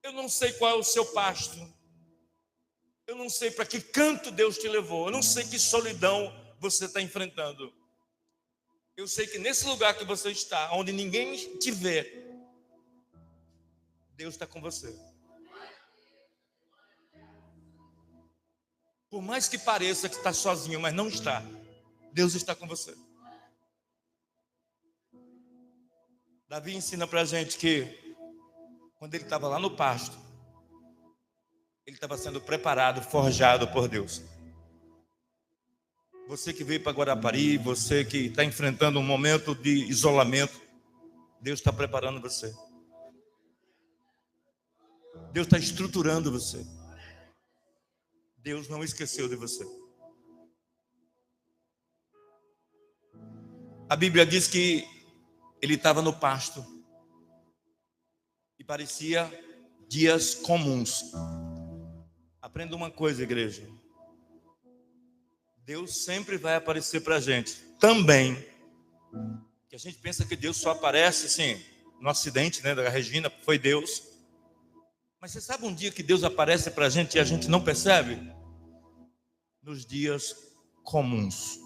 S7: Eu não sei qual é o seu pasto, eu não sei para que canto Deus te levou, eu não sei que solidão você está enfrentando. Eu sei que nesse lugar que você está, onde ninguém te vê, Deus está com você. Por mais que pareça que está sozinho, mas não está, Deus está com você. Davi ensina para a gente que quando ele estava lá no pasto, ele estava sendo preparado, forjado por Deus. Você que veio para Guarapari, você que está enfrentando um momento de isolamento, Deus está preparando você. Deus está estruturando você. Deus não esqueceu de você. A Bíblia diz que ele estava no pasto e parecia dias comuns. Aprenda uma coisa, igreja. Deus sempre vai aparecer para a gente. Também, que a gente pensa que Deus só aparece assim, no acidente, né, da Regina, foi Deus. Mas você sabe um dia que Deus aparece para a gente e a gente não percebe? Nos dias comuns.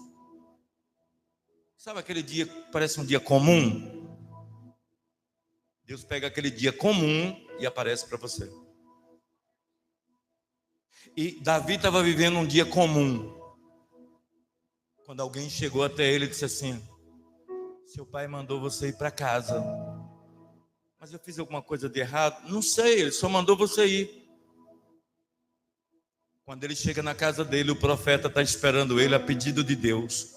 S7: Sabe aquele dia que parece um dia comum? Deus pega aquele dia comum e aparece para você. E Davi estava vivendo um dia comum, quando alguém chegou até ele e disse assim: seu pai mandou você ir para casa. Mas eu fiz alguma coisa de errado? Não sei, ele só mandou você ir. Quando ele chega na casa dele, o profeta está esperando ele a pedido de Deus.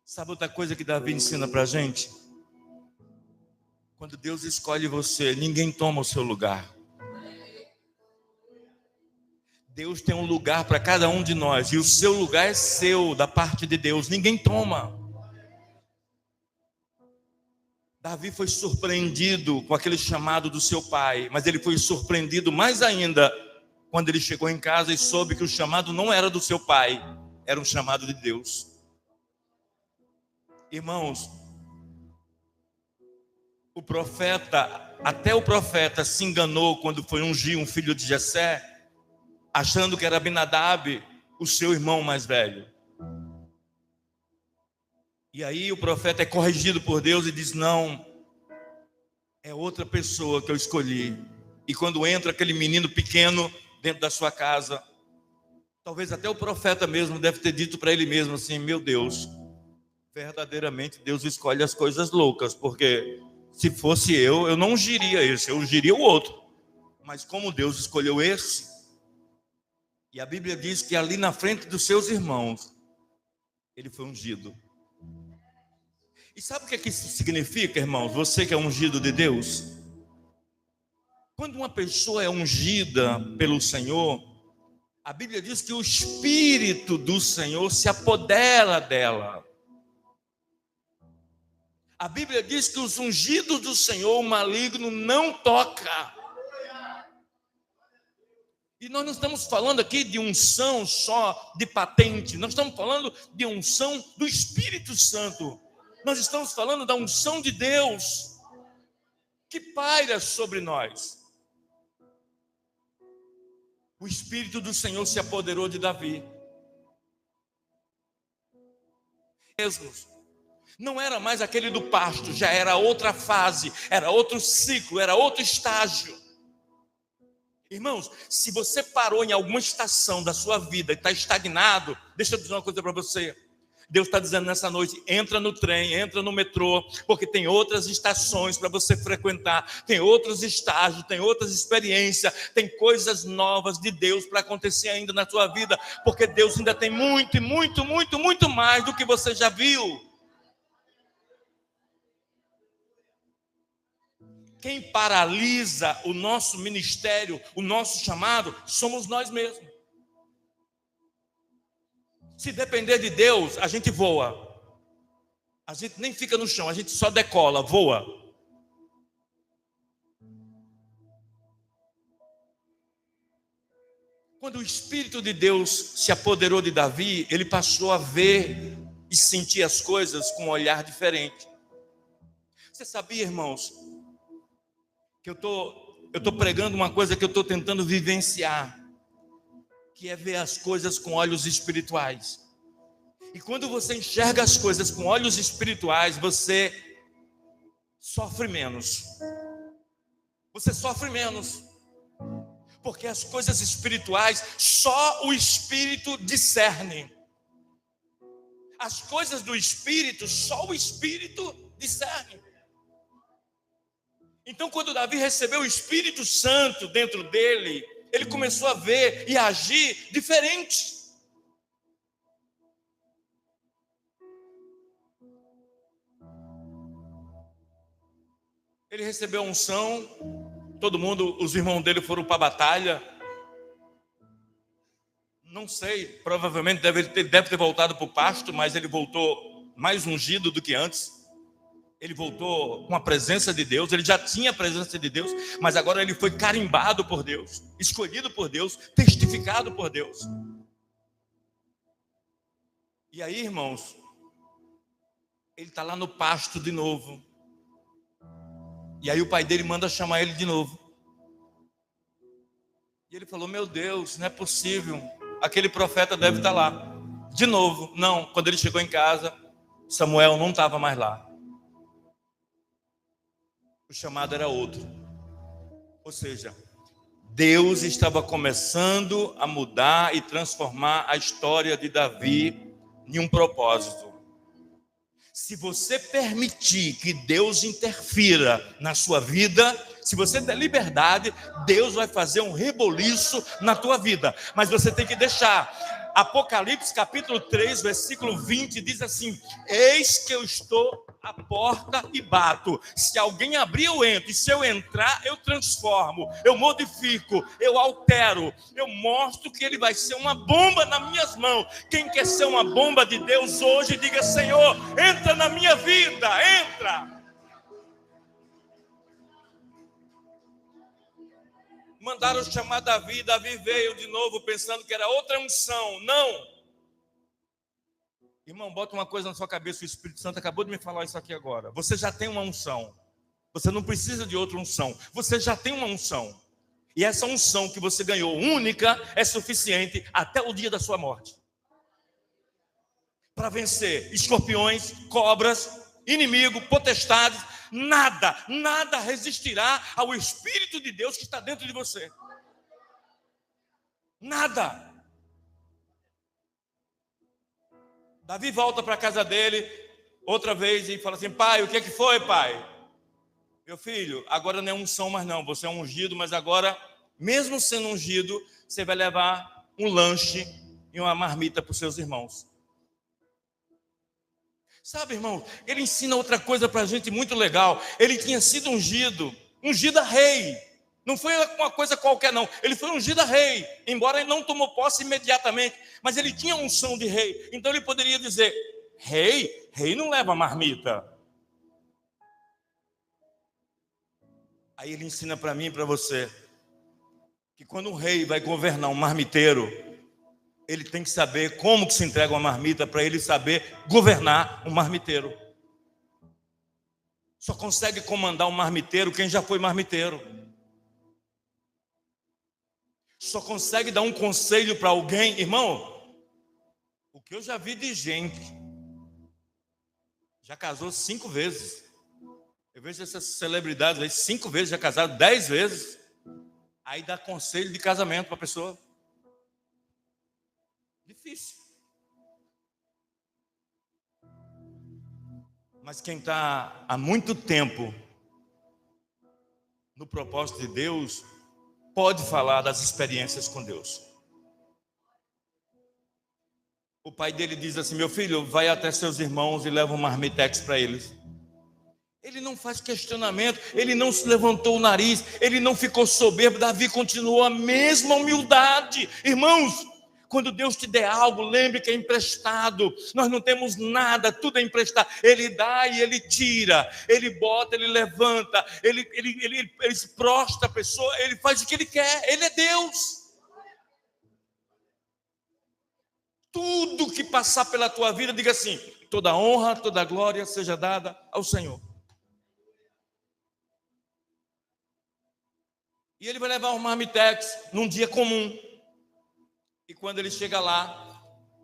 S7: Sabe outra coisa que Davi ensina para a gente? Quando Deus escolhe você, ninguém toma o seu lugar. Deus tem um lugar para cada um de nós, e o seu lugar é seu, da parte de Deus, ninguém toma. Davi foi surpreendido com aquele chamado do seu pai, mas ele foi surpreendido mais ainda quando ele chegou em casa e soube que o chamado não era do seu pai, era um chamado de Deus. Irmãos, até o profeta se enganou quando foi ungir um filho de Jessé, achando que era Abinadab, o seu irmão mais velho. E aí o profeta é corrigido por Deus e diz: não, é outra pessoa que eu escolhi. E quando entra aquele menino pequeno dentro da sua casa, talvez até o profeta mesmo deve ter dito para ele mesmo assim: meu Deus, verdadeiramente Deus escolhe as coisas loucas, porque se fosse eu não ungiria esse, eu ungiria o outro. Mas como Deus escolheu esse, e a Bíblia diz que ali na frente dos seus irmãos, Ele foi ungido. E sabe o que isso significa, irmãos? Você que é ungido de Deus. Quando uma pessoa é ungida pelo Senhor, a Bíblia diz que o Espírito do Senhor se apodera dela. A Bíblia diz que os ungidos do Senhor, o maligno não toca. E nós não estamos falando aqui de unção só de patente, nós estamos falando de unção do Espírito Santo. Nós estamos falando da unção de Deus que paira sobre nós. O Espírito do Senhor se apoderou de Davi. Não era mais aquele do pasto, já era outra fase, era outro ciclo, era outro estágio. Irmãos, se você parou em alguma estação da sua vida e está estagnado, deixa eu dizer uma coisa para você. Deus está dizendo nessa noite, entra no trem, entra no metrô, porque tem outras estações para você frequentar, tem outros estágios, tem outras experiências, tem coisas novas de Deus para acontecer ainda na sua vida, porque Deus ainda tem muito e muito, muito, muito mais do que você já viu. Quem paralisa o nosso ministério, o nosso chamado, somos nós mesmos. Se depender de Deus, a gente voa. A gente nem fica no chão, a gente só decola, voa. Quando o Espírito de Deus se apoderou de Davi, ele passou a ver e sentir as coisas com um olhar diferente. Você sabia, irmãos, que eu tô pregando uma coisa que eu estou tentando vivenciar, que é ver as coisas com olhos espirituais. E quando você enxerga as coisas com olhos espirituais, você sofre menos. Você sofre menos. Porque as coisas espirituais, só o Espírito discerne. As coisas do Espírito, só o Espírito discerne. Então, quando Davi recebeu o Espírito Santo dentro dele, ele começou a ver e agir diferente. Ele recebeu a unção, todo mundo, os irmãos dele foram para a batalha. Não sei, provavelmente deve ter voltado para o pasto, mas ele voltou mais ungido do que antes. Ele voltou com a presença de Deus, ele já tinha a presença de Deus, mas agora ele foi carimbado por Deus, escolhido por Deus, testificado por Deus. E aí, irmãos, ele está lá no pasto de novo. E aí o pai dele manda chamar ele de novo. E ele falou, meu Deus, não é possível, aquele profeta deve estar lá. De novo, não, quando ele chegou em casa, Samuel não estava mais lá. O chamado era outro. Ou seja, Deus estava começando a mudar e transformar a história de Davi em um propósito. Se você permitir que Deus interfira na sua vida, se você der liberdade, Deus vai fazer um reboliço na tua vida. Mas você tem que deixar. Apocalipse capítulo 3, versículo 20 diz assim: eis que eu estou à porta e bato. Se alguém abrir, eu entro. E se eu entrar, eu transformo, eu modifico, eu altero, eu mostro que ele vai ser uma bomba nas minhas mãos. Quem quer ser uma bomba de Deus hoje, diga: Senhor, entra na minha vida, entra. Mandaram chamar Davi, Davi veio de novo pensando que era outra unção. Não. Irmão, bota uma coisa na sua cabeça, o Espírito Santo acabou de me falar isso aqui agora. Você já tem uma unção. Você não precisa de outra unção. Você já tem uma unção. E essa unção que você ganhou, única, é suficiente até o dia da sua morte. Para vencer escorpiões, cobras, inimigo, potestades. Nada resistirá ao Espírito de Deus que está dentro de você. Nada. Davi volta para a casa dele outra vez e fala assim: pai, o que é que foi, pai? Meu filho, agora não é unção mais não, você é ungido, mas agora, mesmo sendo ungido, você vai levar um lanche e uma marmita para os seus irmãos. Sabe, irmão, ele ensina outra coisa para a gente muito legal. Ele tinha sido ungido a rei. Não foi uma coisa qualquer, não. Ele foi ungido a rei, embora ele não tomou posse imediatamente, mas ele tinha unção de rei. Então ele poderia dizer: rei não leva marmita. Aí ele ensina para mim e para você que quando um rei vai governar um marmiteiro, ele tem que saber como que se entrega uma marmita para ele saber governar um marmiteiro. Só consegue comandar um marmiteiro quem já foi marmiteiro. Só consegue dar um conselho para alguém, irmão. O que eu já vi de gente já casou 5 vezes. Eu vejo essas celebridades aí 5 vezes, já casaram 10 vezes. Aí dá conselho de casamento para a pessoa. Difícil. Mas quem está há muito tempo no propósito de Deus pode falar das experiências com Deus. O pai dele diz assim: meu filho, vai até seus irmãos e leva um marmitex para eles. Ele não faz questionamento, ele não se levantou o nariz, ele não ficou soberbo. Davi continuou a mesma humildade. Irmãos, quando Deus te der algo, lembre que é emprestado. Nós não temos nada, tudo é emprestado. Ele dá e ele tira, ele bota, ele levanta, ele se prostra a pessoa, ele faz o que ele quer, ele é Deus. Tudo que passar pela tua vida, diga assim: toda honra, toda glória seja dada ao Senhor. E ele vai levar um marmitex num dia comum. E quando ele chega lá,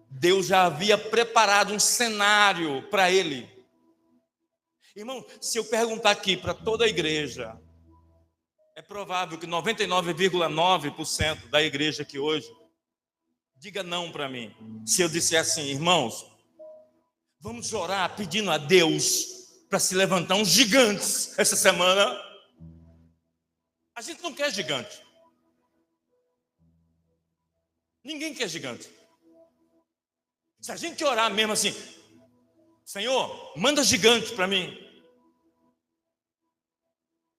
S7: Deus já havia preparado um cenário para ele. Irmão, se eu perguntar aqui para toda a igreja, é provável que 99,9% da igreja aqui hoje diga não para mim. Se eu disser assim: irmãos, vamos orar pedindo a Deus para se levantar uns gigantes essa semana. A gente não quer gigante. Ninguém quer gigante. Se a gente orar mesmo assim: Senhor, manda gigante para mim.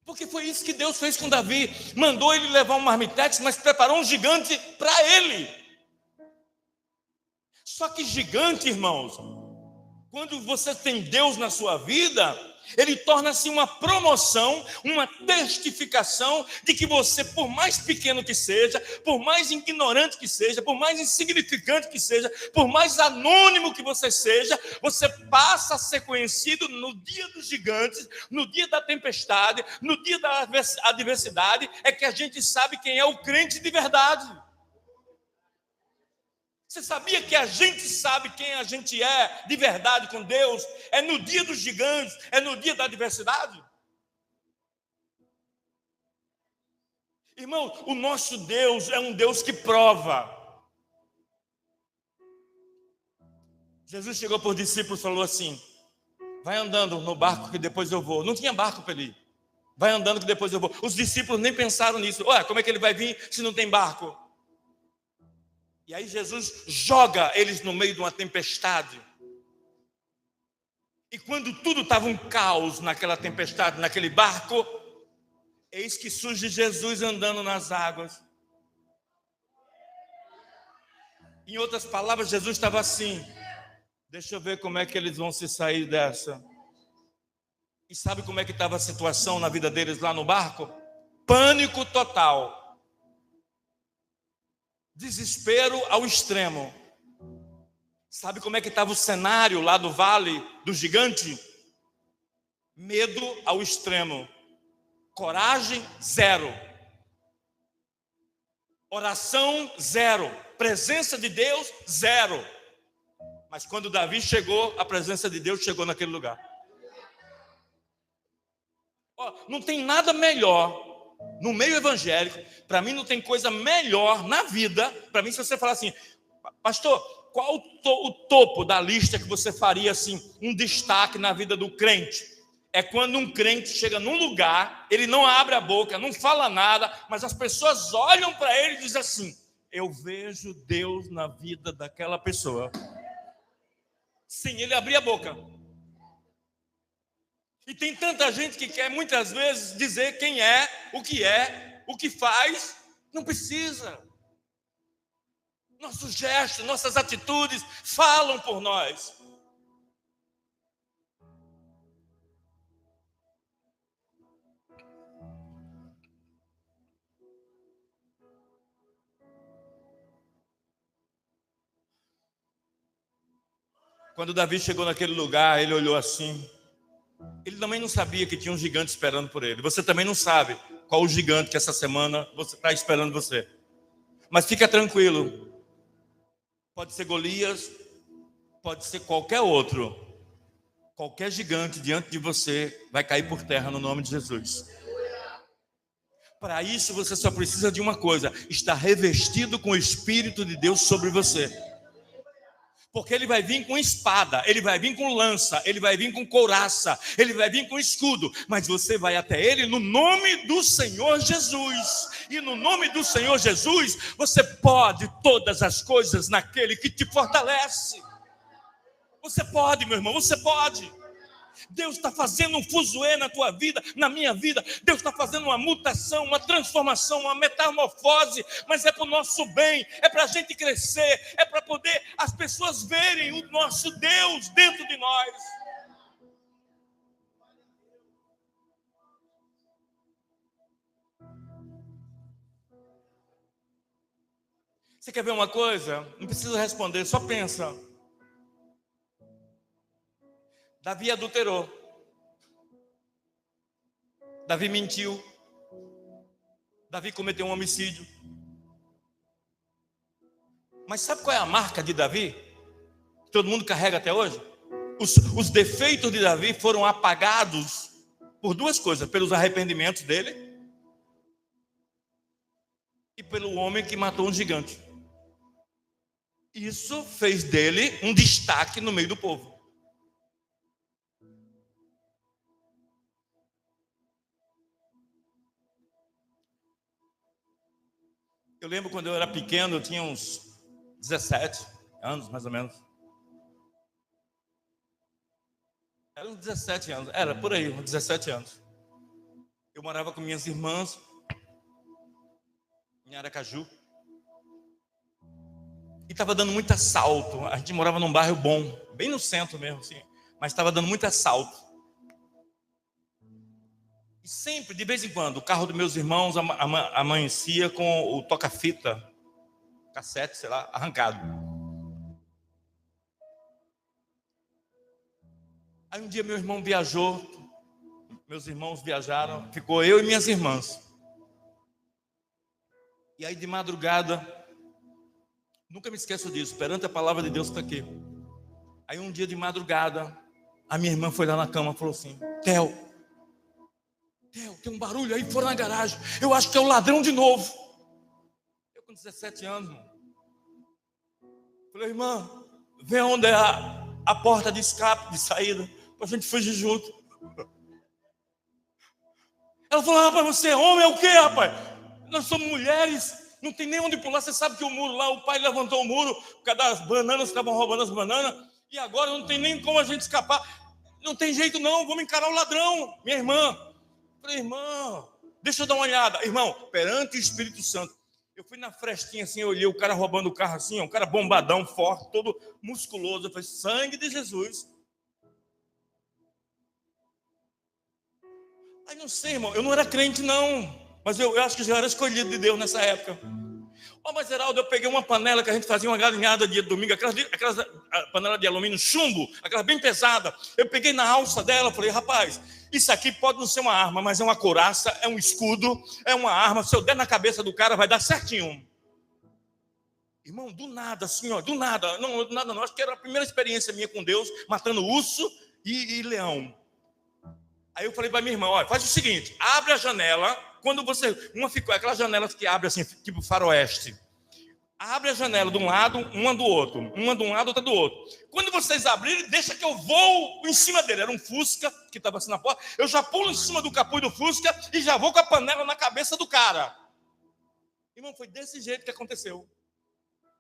S7: Porque foi isso que Deus fez com Davi. Mandou ele levar um marmitex, mas preparou um gigante para ele. Só que gigante, irmãos, quando você tem Deus na sua vida, ele torna-se uma promoção, uma testificação de que você, por mais pequeno que seja, por mais ignorante que seja, por mais insignificante que seja, por mais anônimo que você seja, você passa a ser conhecido no dia dos gigantes, no dia da tempestade, no dia da adversidade. É que a gente sabe quem é o crente de verdade. Você sabia que a gente sabe quem a gente é de verdade com Deus? É no dia dos gigantes, é no dia da adversidade. Irmão, o nosso Deus é um Deus que prova. Jesus chegou para os discípulos e falou assim: vai andando no barco que depois eu vou. Não tinha barco para ele ir. Vai andando que depois eu vou. Os discípulos nem pensaram nisso. Olha, como é que ele vai vir se não tem barco? E aí Jesus joga eles no meio de uma tempestade. E quando tudo estava um caos naquela tempestade, naquele barco, eis que surge Jesus andando nas águas. Em outras palavras, Jesus estava assim: deixa eu ver como é que eles vão se sair dessa. E sabe como é que estava a situação na vida deles lá no barco? Pânico total. Desespero ao extremo. Sabe como é que estava o cenário lá do vale do gigante? Medo ao extremo. Coragem, zero. Oração, zero. Presença de Deus, zero. Mas quando Davi chegou, a presença de Deus chegou naquele lugar. Não tem nada melhor no meio evangélico. Para mim não tem coisa melhor na vida. Para mim, se você falar assim: pastor, qual o topo da lista que você faria assim, um destaque na vida do crente? É quando um crente chega num lugar, ele não abre a boca, não fala nada, mas as pessoas olham para ele e dizem assim: eu vejo Deus na vida daquela pessoa. Sem ele abrir a boca. E tem tanta gente que quer muitas vezes dizer quem é, o que faz. Não precisa. Nossos gestos, nossas atitudes falam por nós. Quando Davi chegou naquele lugar, ele olhou assim. Ele também não sabia que tinha um gigante esperando por ele. Você também não sabe qual o gigante que essa semana você está esperando você. Mas fica tranquilo. Pode ser Golias, pode ser qualquer outro. Qualquer gigante diante de você vai cair por terra no nome de Jesus. Para isso você só precisa de uma coisa: estar revestido com o Espírito de Deus sobre você. Porque ele vai vir com espada, ele vai vir com lança, ele vai vir com couraça, ele vai vir com escudo, mas você vai até ele no nome do Senhor Jesus. E no nome do Senhor Jesus, você pode todas as coisas naquele que te fortalece. Você pode, meu irmão, você pode. Deus está fazendo um fuzuê na tua vida, na minha vida. Deus está fazendo uma mutação, uma transformação, uma metamorfose, mas é para o nosso bem, é para a gente crescer, é para poder as pessoas verem o nosso Deus dentro de nós. Você quer ver uma coisa? Não precisa responder, só pensa. Davi adulterou. Davi mentiu. Davi cometeu um homicídio. Mas sabe qual é a marca de Davi? Que todo mundo carrega até hoje? Os defeitos de Davi foram apagados por duas coisas: pelos arrependimentos dele e pelo homem que matou um gigante. Isso fez dele um destaque no meio do povo. Eu lembro quando eu era pequeno, eu tinha uns 17 anos, mais ou menos. Era uns 17 anos, era por aí, uns 17 anos. Eu morava com minhas irmãs em Aracaju. E estava dando muito assalto. A gente morava num bairro bom, bem no centro mesmo, assim, mas estava dando muito assalto. E sempre, de vez em quando, o carro dos meus irmãos amanhecia com o toca-fita, cassete, sei lá, arrancado. Aí um dia meu irmão viajou, meus irmãos viajaram, ficou eu e minhas irmãs. E aí de madrugada, nunca me esqueço disso, perante a palavra de Deus está aqui. Aí um dia de madrugada, a minha irmã foi lá na cama e falou assim: Theo, tem um barulho aí fora na garagem. Eu acho que é o ladrão de novo. Eu com 17 anos, irmão. Falei: irmã, vem onde é a porta de escape, de saída, para a gente fugir junto. Ela falou: rapaz, você é homem, é o quê, rapaz? Nós somos mulheres, não tem nem onde pular. Você sabe que o muro lá, o pai levantou o muro, por causa das bananas, estavam roubando as bananas, e agora não tem nem como a gente escapar. Não tem jeito não, vamos encarar o ladrão. Minha irmã. Falei: irmão, deixa eu dar uma olhada. Irmão, perante o Espírito Santo, eu fui na frestinha assim, eu olhei o cara roubando o carro assim, um cara bombadão, forte, todo musculoso. Eu falei: sangue de Jesus. Aí não sei, irmão, eu não era crente não, mas eu acho que já era escolhido de Deus nessa época. Mas Geraldo, eu peguei uma panela que a gente fazia uma galinhada dia de domingo, aquelas panela de alumínio chumbo, aquela bem pesada. Eu peguei na alça dela, falei: rapaz, isso aqui pode não ser uma arma, mas é uma couraça, é um escudo, é uma arma. Se eu der na cabeça do cara, vai dar certinho. Irmão, do nada, assim, ó, do nada não. Acho que era a primeira experiência minha com Deus, matando urso e leão. Aí eu falei para minha irmã: olha, faz o seguinte, abre a janela. Quando você, uma ficou, aquelas janelas que abrem assim, tipo faroeste. Abre a janela de um lado, uma do outro. Uma de um lado, outra do outro. Quando vocês abrirem, deixa que eu vou em cima dele. Era um Fusca que estava assim na porta. Eu já pulo em cima do capuz do Fusca e já vou com a panela na cabeça do cara. Irmão, foi desse jeito que aconteceu.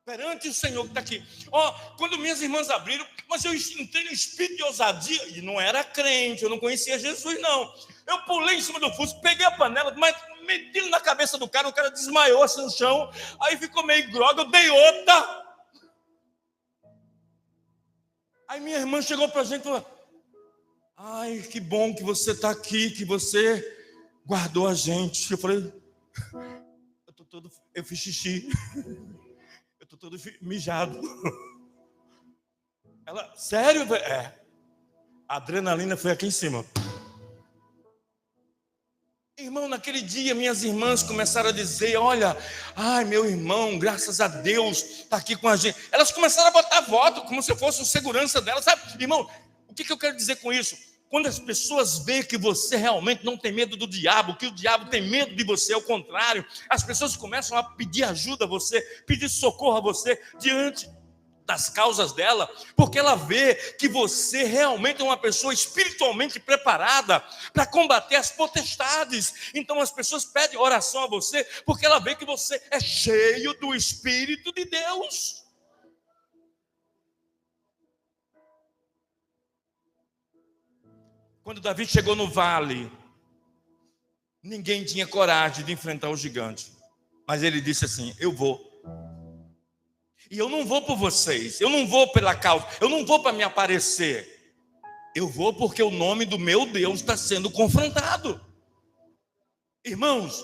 S7: perante o Senhor que está aqui. Ó, quando minhas irmãs abriram, mas eu entrei no espírito de ousadia, e não era crente, eu não conhecia Jesus, não. Eu pulei em cima do fusco, peguei a panela, mas meti na cabeça do cara, o cara desmaiou assim no chão, aí ficou meio grogue, eu dei outra. Aí minha irmã chegou para a gente e falou: ai, que bom que você está aqui, que você guardou a gente. Eu falei: eu fiz xixi, eu estou todo mijado. Ela: sério? É. A adrenalina foi aqui em cima. Irmão, naquele dia minhas irmãs começaram a dizer: olha, ai, meu irmão, graças a Deus, está aqui com a gente. Elas começaram a botar voto, como se eu fosse o segurança delas, sabe? Irmão, o que eu quero dizer com isso? Quando as pessoas veem que você realmente não tem medo do diabo, que o diabo tem medo de você, ao contrário, as pessoas começam a pedir ajuda a você, pedir socorro a você, diante das causas dela, porque ela vê que você realmente é uma pessoa espiritualmente preparada para combater as potestades. Então as pessoas pedem oração a você, porque ela vê que você é cheio do Espírito de Deus. Quando Davi chegou no vale, ninguém tinha coragem de enfrentar o gigante, mas ele disse assim: eu vou. E eu não vou por vocês, eu não vou pela causa, eu não vou para me aparecer. Eu vou porque o nome do meu Deus está sendo confrontado. Irmãos,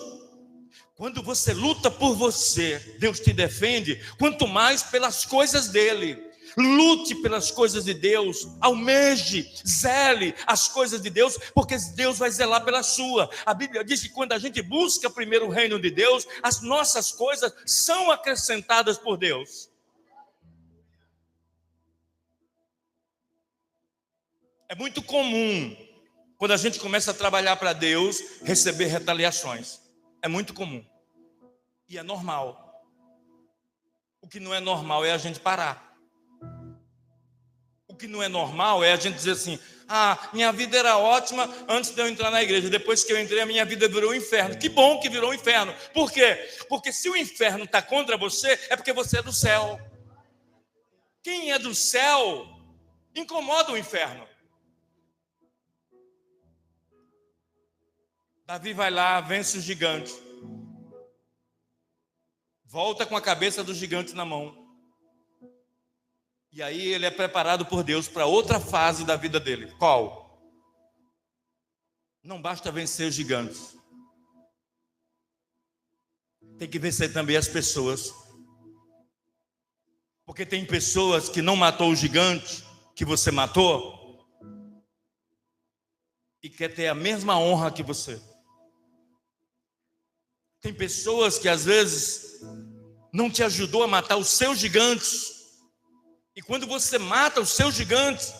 S7: quando você luta por você, Deus te defende, quanto mais pelas coisas dele. Lute pelas coisas de Deus, almeje, zele as coisas de Deus, porque Deus vai zelar pela sua. A Bíblia diz que quando a gente busca primeiro o reino de Deus, as nossas coisas são acrescentadas por Deus. É muito comum, quando a gente começa a trabalhar para Deus, receber retaliações. É muito comum. E é normal. O que não é normal é a gente parar. O que não é normal é a gente dizer assim: ah, minha vida era ótima antes de eu entrar na igreja. Depois que eu entrei, a minha vida virou um inferno. Que bom que virou um inferno. Por quê? Porque se o inferno está contra você, é porque você é do céu. Quem é do céu incomoda o inferno. Davi vai lá, vence o gigante. Volta com a cabeça do gigante na mão. E aí ele é preparado por Deus para outra fase da vida dele. Qual? Não basta vencer os gigantes. Tem que vencer também as pessoas. Porque tem pessoas que não matou o gigante que você matou e quer ter a mesma honra que você. Tem pessoas que às vezes não te ajudou a matar os seus gigantes. E quando você mata os seus gigantes,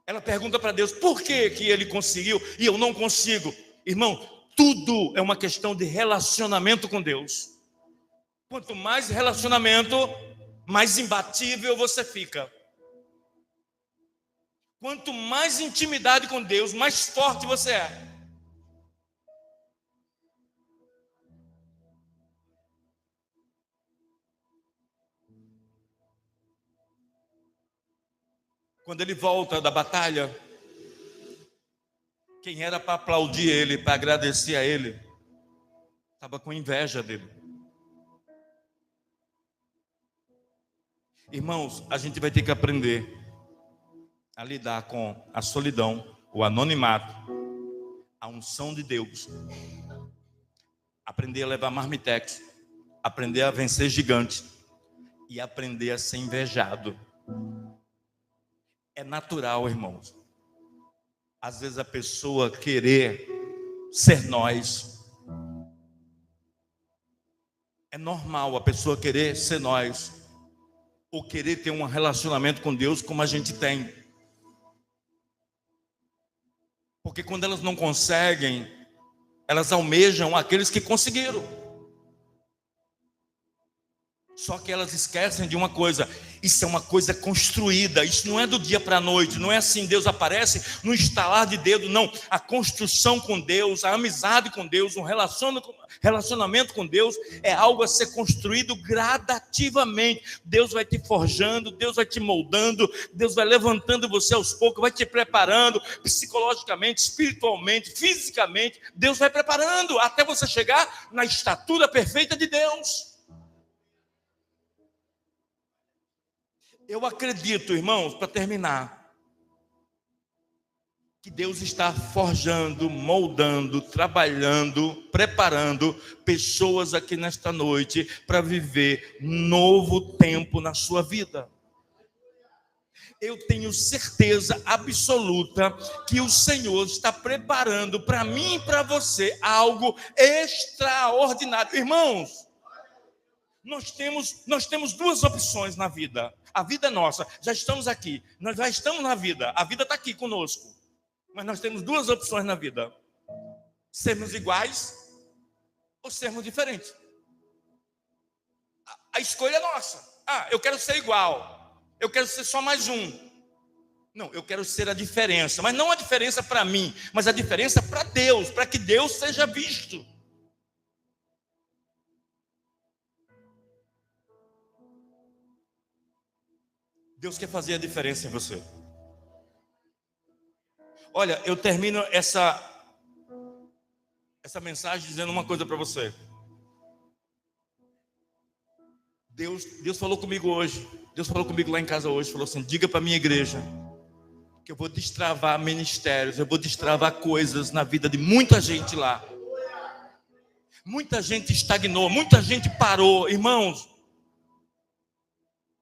S7: ela pergunta para Deus: por que ele conseguiu e eu não consigo? Irmão, tudo é uma questão de relacionamento com Deus. Quanto mais relacionamento, mais imbatível você fica. Quanto mais intimidade com Deus, mais forte você é. Quando ele volta da batalha, quem era para aplaudir ele, para agradecer a ele, estava com inveja dele. Irmãos, a gente vai ter que aprender a lidar com a solidão, o anonimato, a unção de Deus. Aprender a levar marmitex, aprender a vencer gigante e aprender a ser invejado. É natural, irmãos. Às vezes a pessoa querer ser nós. É normal a pessoa querer ser nós. Ou querer ter um relacionamento com Deus como a gente tem. Porque quando elas não conseguem, elas almejam aqueles que conseguiram. Só que elas esquecem de uma coisa: Isso é uma coisa construída, isso não é do dia para a noite, não é assim, Deus aparece no estalar de dedo, não. A construção com Deus, a amizade com Deus, um relacionamento com Deus é algo a ser construído gradativamente. Deus vai te forjando, Deus vai te moldando, Deus vai levantando você aos poucos, vai te preparando psicologicamente, espiritualmente, fisicamente. Deus vai preparando até você chegar na estatura perfeita de Deus. Eu acredito, irmãos, para terminar, que Deus está forjando, moldando, trabalhando, preparando pessoas aqui nesta noite para viver novo tempo na sua vida. Eu tenho certeza absoluta que o Senhor está preparando para mim e para você algo extraordinário. Irmãos, nós temos duas opções na vida. A vida é nossa, já estamos aqui, nós já estamos na vida, a vida está aqui conosco. Mas nós temos duas opções na vida: sermos iguais ou sermos diferentes. A escolha é nossa. Eu quero ser igual, eu quero ser só mais um. Não, eu quero ser a diferença, mas não a diferença para mim, mas a diferença para Deus, para que Deus seja visto. Deus quer fazer a diferença em você. Olha, eu termino essa mensagem dizendo uma coisa para você. Deus falou comigo hoje. Deus falou comigo lá em casa hoje. Falou assim: diga para a minha igreja que eu vou destravar ministérios, eu vou destravar coisas na vida de muita gente lá. Muita gente estagnou, muita gente parou. Irmãos,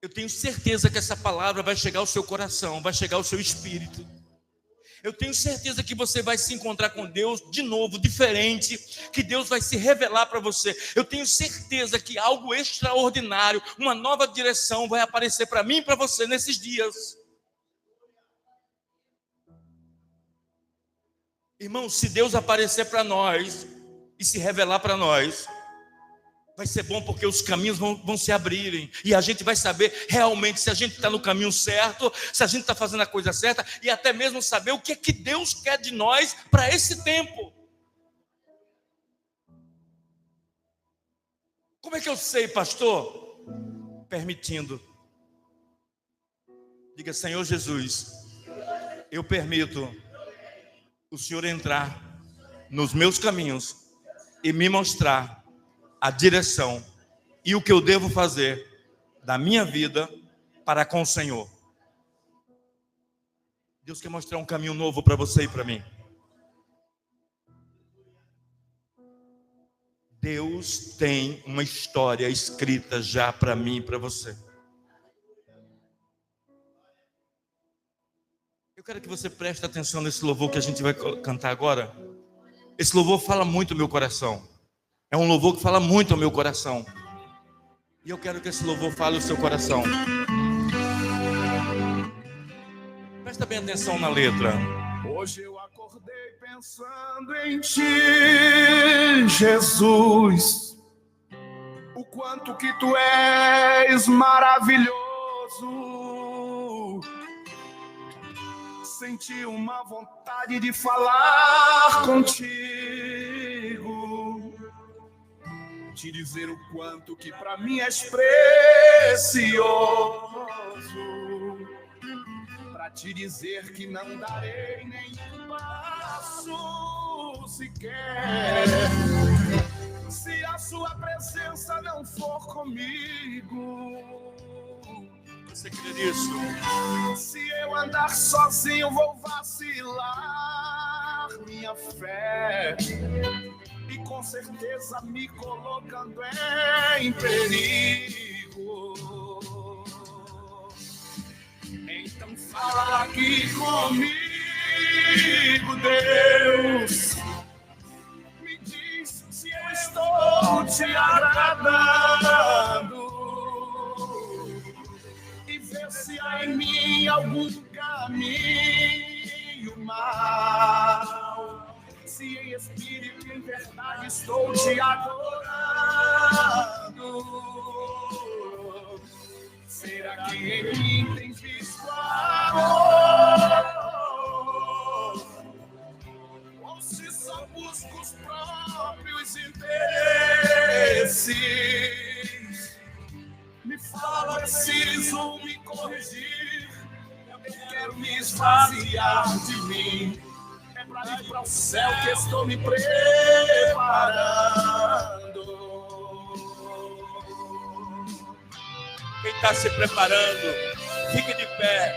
S7: eu tenho certeza que essa palavra vai chegar ao seu coração, vai chegar ao seu espírito. Eu tenho certeza que você vai se encontrar com Deus de novo, diferente, que Deus vai se revelar para você. Eu tenho certeza que algo extraordinário, uma nova direção vai aparecer para mim e para você nesses dias. Irmão, se Deus aparecer para nós e se revelar para nós, vai ser bom, porque os caminhos vão se abrirem. E a gente vai saber realmente se a gente está no caminho certo, se a gente está fazendo a coisa certa, e até mesmo saber o que é que Deus quer de nós para esse tempo. Como é que eu sei, pastor? Permitindo. Diga: Senhor Jesus, eu permito o Senhor entrar nos meus caminhos e me mostrar a direção e o que eu devo fazer da minha vida para com o Senhor. Deus quer mostrar um caminho novo para você e para mim. Deus tem uma história escrita já para mim e para você. Eu quero que você preste atenção nesse louvor que a gente vai cantar agora. Esse louvor fala muito ao meu coração. É um louvor que fala muito ao meu coração. E eu quero que esse louvor fale ao seu coração. Presta bem atenção na letra.
S5: Hoje eu acordei pensando em ti, Jesus. O quanto que tu és maravilhoso. Senti uma vontade de falar contigo. Te dizer o quanto que pra mim és precioso, pra te dizer que não darei nem um passo sequer, se a sua presença não for comigo.
S7: Você crê nisso?
S5: Se eu andar sozinho vou vacilar minha fé, e com certeza me colocando em perigo. Então fala aqui comigo, Deus. Me diz se eu estou te agradando, e vê se há em mim algum caminho mau. Se em espírito e em verdade estou te adorando, Será que em mim tem visto amor? Ou se só busco os próprios interesses? Me fala, preciso me corrigir. Eu quero me esvaziar de mim. É pra ir para o céu que estou me preparando.
S7: Quem está se preparando, fique de pé.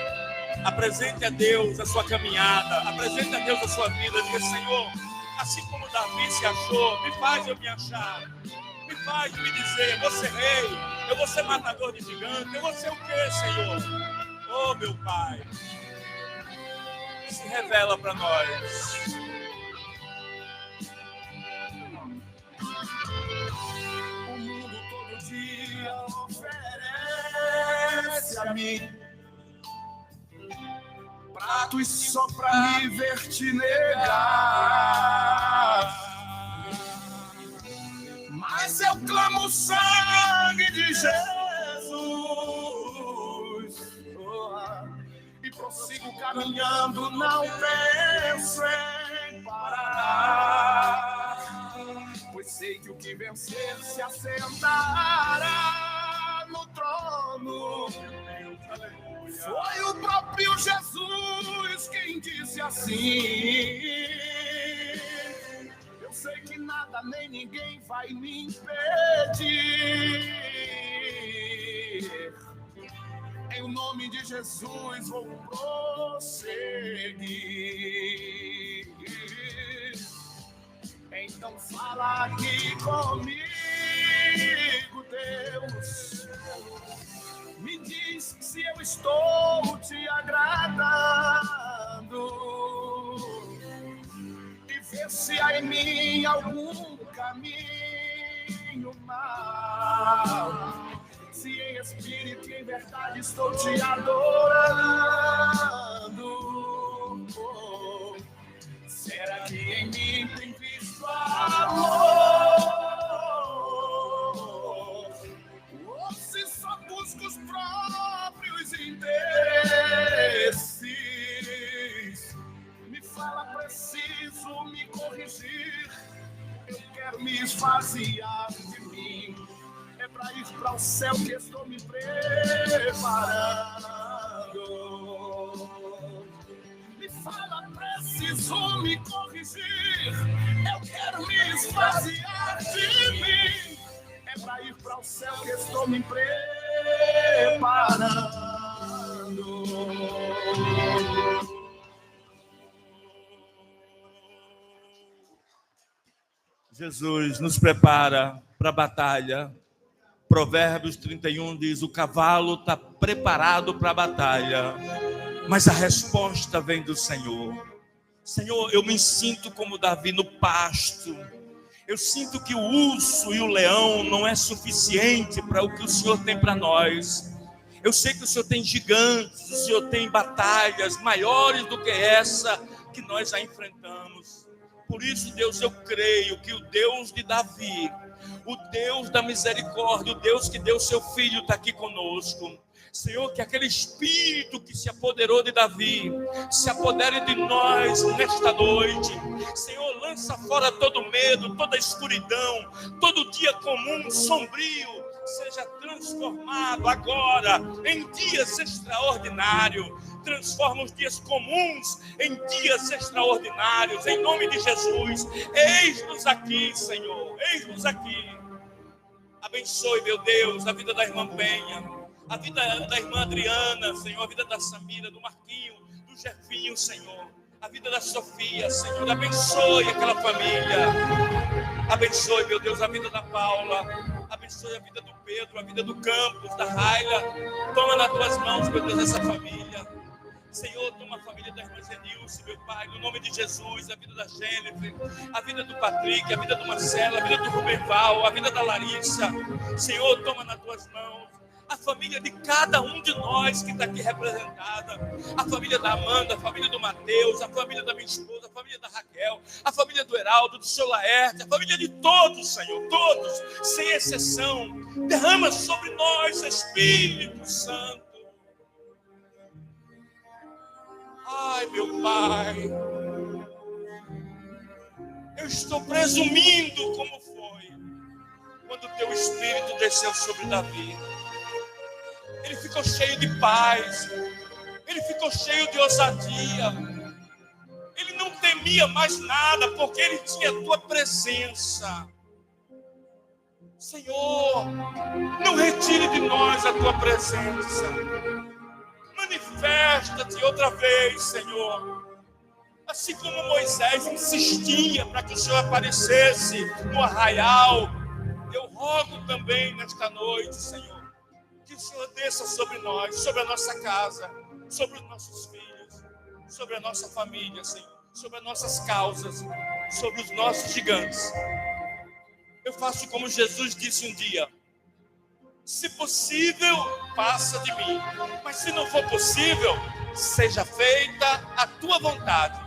S7: Apresente a Deus a sua caminhada. Apresente a Deus a sua vida. Diga: Senhor, assim como Davi se achou, me faz eu me achar. Me faz me dizer: eu vou ser rei, eu vou ser matador de gigantes, eu vou ser o quê, Senhor? Oh, meu Pai, se revela para nós.
S5: O mundo todo dia oferece a mim pratos só pra me ver te negar. Mas eu clamo o sangue de Jesus, e prossigo caminhando, não penso em parar, pois sei que o que vencer se assentará no trono. Foi o próprio Jesus quem disse assim: eu sei que nada nem ninguém vai me impedir. Em nome de Jesus vou prosseguir. Então fala aqui comigo, Deus. Me diz se eu estou te agradando e vê se há em mim algum caminho mau. Se em espírito e em verdade estou te adorando, será que em mim tem visto amor? Ou se só busco os próprios interesses? Me fala, preciso me corrigir. Eu quero me esvaziar de mim. É pra ir para o céu que estou me preparando. Me fala, preciso me corrigir. Eu quero me esvaziar de mim. É pra ir para o céu que estou me preparando.
S7: Jesus nos prepara para a batalha. Provérbios 31 diz: o cavalo está preparado para a batalha, mas a resposta vem do Senhor. Senhor, eu me sinto como Davi no pasto. Eu sinto que o urso e o leão não é suficiente para o que o Senhor tem para nós. Eu sei que o Senhor tem gigantes, o Senhor tem batalhas maiores do que essa que nós já enfrentamos. Por isso, Deus, eu creio que o Deus de Davi, o Deus da misericórdia, o Deus que deu seu filho está aqui conosco. Senhor, que aquele espírito que se apoderou de Davi se apodere de nós nesta noite. Senhor, lança fora todo medo, toda escuridão, todo dia comum, sombrio, seja transformado agora em dias extraordinários. Transforma os dias comuns em dias extraordinários, em nome de Jesus. Eis-nos aqui, Senhor, eis-nos aqui. Abençoe, meu Deus, a vida da irmã Penha, a vida da irmã Adriana, Senhor, a vida da Samira, do Marquinho, do Jefinho, Senhor, a vida da Sofia, Senhor. Abençoe aquela família. Abençoe, meu Deus, a vida da Paula. Abençoe a vida do Pedro, a vida do Campos, da Raila. Toma nas tuas mãos, meu Deus, essa família. Senhor, toma a família da irmã Zenilce, meu Pai, no nome de Jesus, a vida da Jennifer, a vida do Patrick, a vida do Marcelo, a vida do Rubenval, a vida da Larissa. Senhor, toma nas tuas mãos a família de cada um de nós que está aqui representada, a família da Amanda, a família do Mateus, a família da minha esposa, a família da Raquel, a família do Heraldo, do seu Laerte, a família de todos, Senhor, todos, sem exceção. Derrama sobre nós, Espírito Santo. Ai, meu Pai, eu estou presumindo como foi quando o teu Espírito desceu sobre Davi. Ele ficou cheio de paz, ele ficou cheio de ousadia, ele não temia mais nada, porque ele tinha a tua presença. Senhor, não retire de nós a tua presença, manifesta-te outra vez, Senhor. Assim como Moisés insistia para que o Senhor aparecesse no arraial, eu rogo também nesta noite, Senhor, que o Senhor desça sobre nós, sobre a nossa casa, sobre os nossos filhos, sobre a nossa família, Senhor, sobre as nossas causas, sobre os nossos gigantes. Eu faço como Jesus disse um dia: se possível, passa de mim, mas se não for possível, seja feita a tua vontade.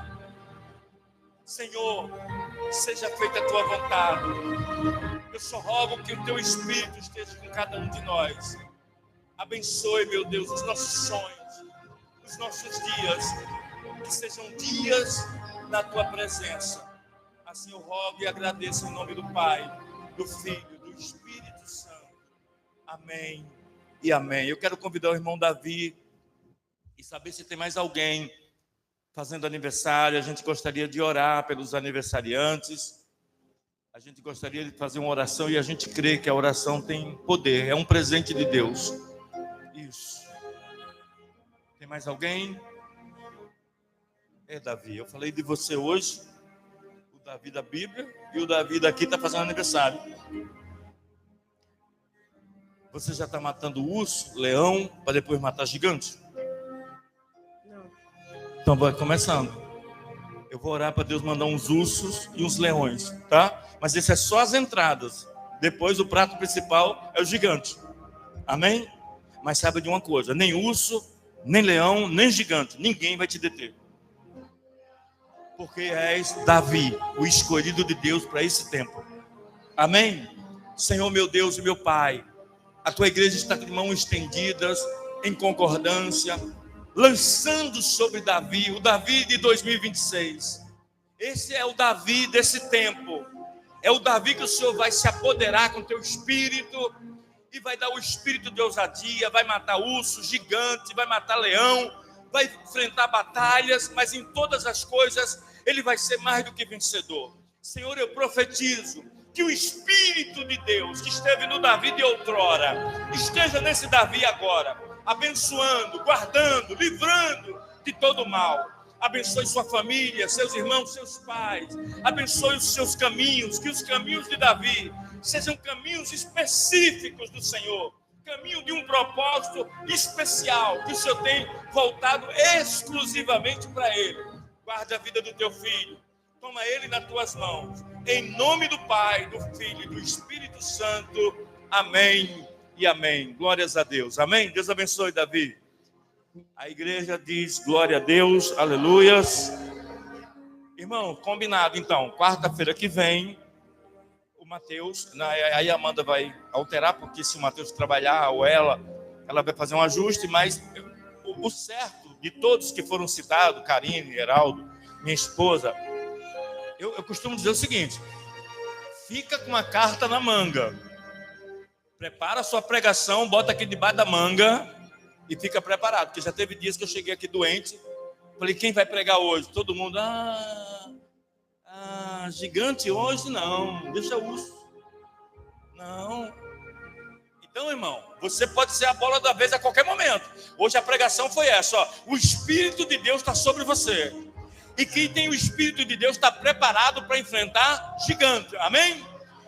S7: Senhor, seja feita a tua vontade. Eu só rogo que o teu Espírito esteja com cada um de nós. Abençoe, meu Deus, os nossos sonhos, os nossos dias, que sejam dias na tua presença. Assim eu rogo e agradeço em nome do Pai, do Filho, do Espírito Santo. Amém e amém. Eu quero convidar o irmão Davi e saber se tem mais alguém fazendo aniversário. A gente gostaria de orar pelos aniversariantes. A gente gostaria de fazer uma oração e a gente crê que a oração tem poder, é um presente de Deus. Isso. Tem mais alguém? É, Davi, eu falei de você hoje, o Davi da Bíblia, e o Davi daqui está fazendo aniversário. Você já está matando urso, leão, para depois matar gigante?
S6: Não.
S7: Então vai começando. Eu vou orar para Deus mandar uns ursos e uns leões, tá? Mas esse é só as entradas. Depois o prato principal é o gigante. Amém? Mas saiba de uma coisa: nem urso, nem leão, nem gigante, ninguém vai te deter. Porque és Davi, o escolhido de Deus para esse tempo. Amém? Senhor, meu Deus e meu Pai, a tua igreja está de mãos estendidas, em concordância, lançando sobre Davi, o Davi de 2026. Esse é o Davi desse tempo. É o Davi que o Senhor vai se apoderar com o teu espírito e vai dar o espírito de ousadia, vai matar urso, gigante, vai matar leão, vai enfrentar batalhas, mas em todas as coisas ele vai ser mais do que vencedor. Senhor, eu profetizo que o Espírito de Deus que esteve no Davi de outrora esteja nesse Davi agora, abençoando, guardando, livrando de todo mal. Abençoe sua família, seus irmãos, seus pais. Abençoe os seus caminhos, que os caminhos de Davi sejam caminhos específicos do Senhor, caminho de um propósito especial que o Senhor tem voltado exclusivamente para ele. Guarda a vida do teu filho, toma ele nas tuas mãos, em nome do Pai, do Filho e do Espírito Santo. Amém e amém. Glórias a Deus. Amém. Deus abençoe, Davi. A igreja diz glória a Deus, aleluias. Irmão, combinado então, quarta-feira que vem, o Mateus, aí a Amanda vai alterar, porque se o Mateus trabalhar ou ela vai fazer um ajuste, mas o certo de todos que foram citados, Karine, Heraldo, minha esposa, eu costumo dizer o seguinte: fica com a carta na manga, prepara a sua pregação, bota aqui debaixo da manga e fica preparado, porque já teve dias que eu cheguei aqui doente, falei, quem vai pregar hoje? Todo mundo, gigante hoje não, deixa o urso. Não. Então, irmão, você pode ser a bola da vez a qualquer momento. Hoje a pregação foi essa, ó, o Espírito de Deus está sobre você. E quem tem o Espírito de Deus está preparado para enfrentar gigante. Amém?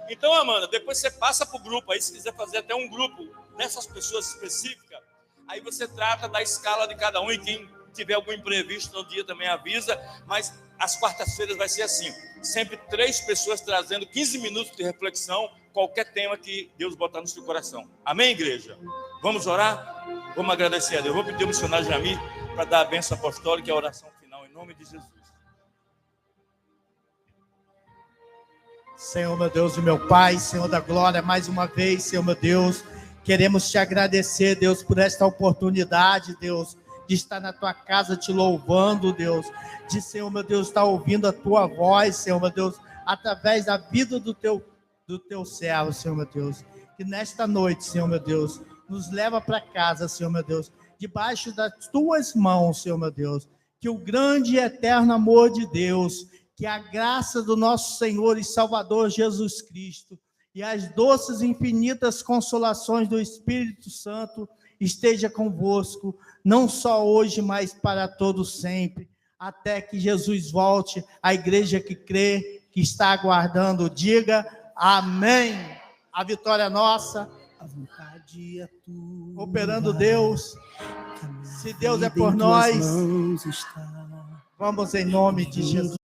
S7: Então, Amanda, depois você passa para o grupo aí, se quiser fazer até um grupo dessas pessoas específicas, aí você trata da escala de cada um e quem tiver algum imprevisto no dia também avisa, mas às quartas-feiras vai ser assim, sempre 3 pessoas trazendo 15 minutos de reflexão, qualquer tema que Deus botar no seu coração. Amém, igreja? Vamos orar? Vamos agradecer a Deus. Vou pedir ao missionário Jamir para dar a bênção apostólica e a oração final, em nome de Jesus.
S8: Senhor, meu Deus e meu Pai, Senhor da glória, mais uma vez, Senhor, meu Deus, queremos te agradecer, Deus, por esta oportunidade, Deus, de estar na tua casa te louvando, Deus, de, Senhor, meu Deus, estar ouvindo a tua voz, Senhor, meu Deus, através da vida do teu servo, Senhor, meu Deus, que nesta noite, Senhor, meu Deus, nos leva para casa, Senhor, meu Deus, debaixo das tuas mãos, Senhor, meu Deus, que o grande e eterno amor de Deus, que a graça do nosso Senhor e Salvador Jesus Cristo e as doces e infinitas consolações do Espírito Santo esteja convosco, não só hoje, mas para todos sempre, até que Jesus volte, a igreja que crê, que está aguardando, diga amém. A vitória é nossa,
S5: A vontade é tua.
S8: operando Deus.
S5: A minha
S8: Se Deus é
S5: vida
S8: por
S5: em tuas
S8: nós,
S5: mãos está.
S8: vamos em nome de Jesus.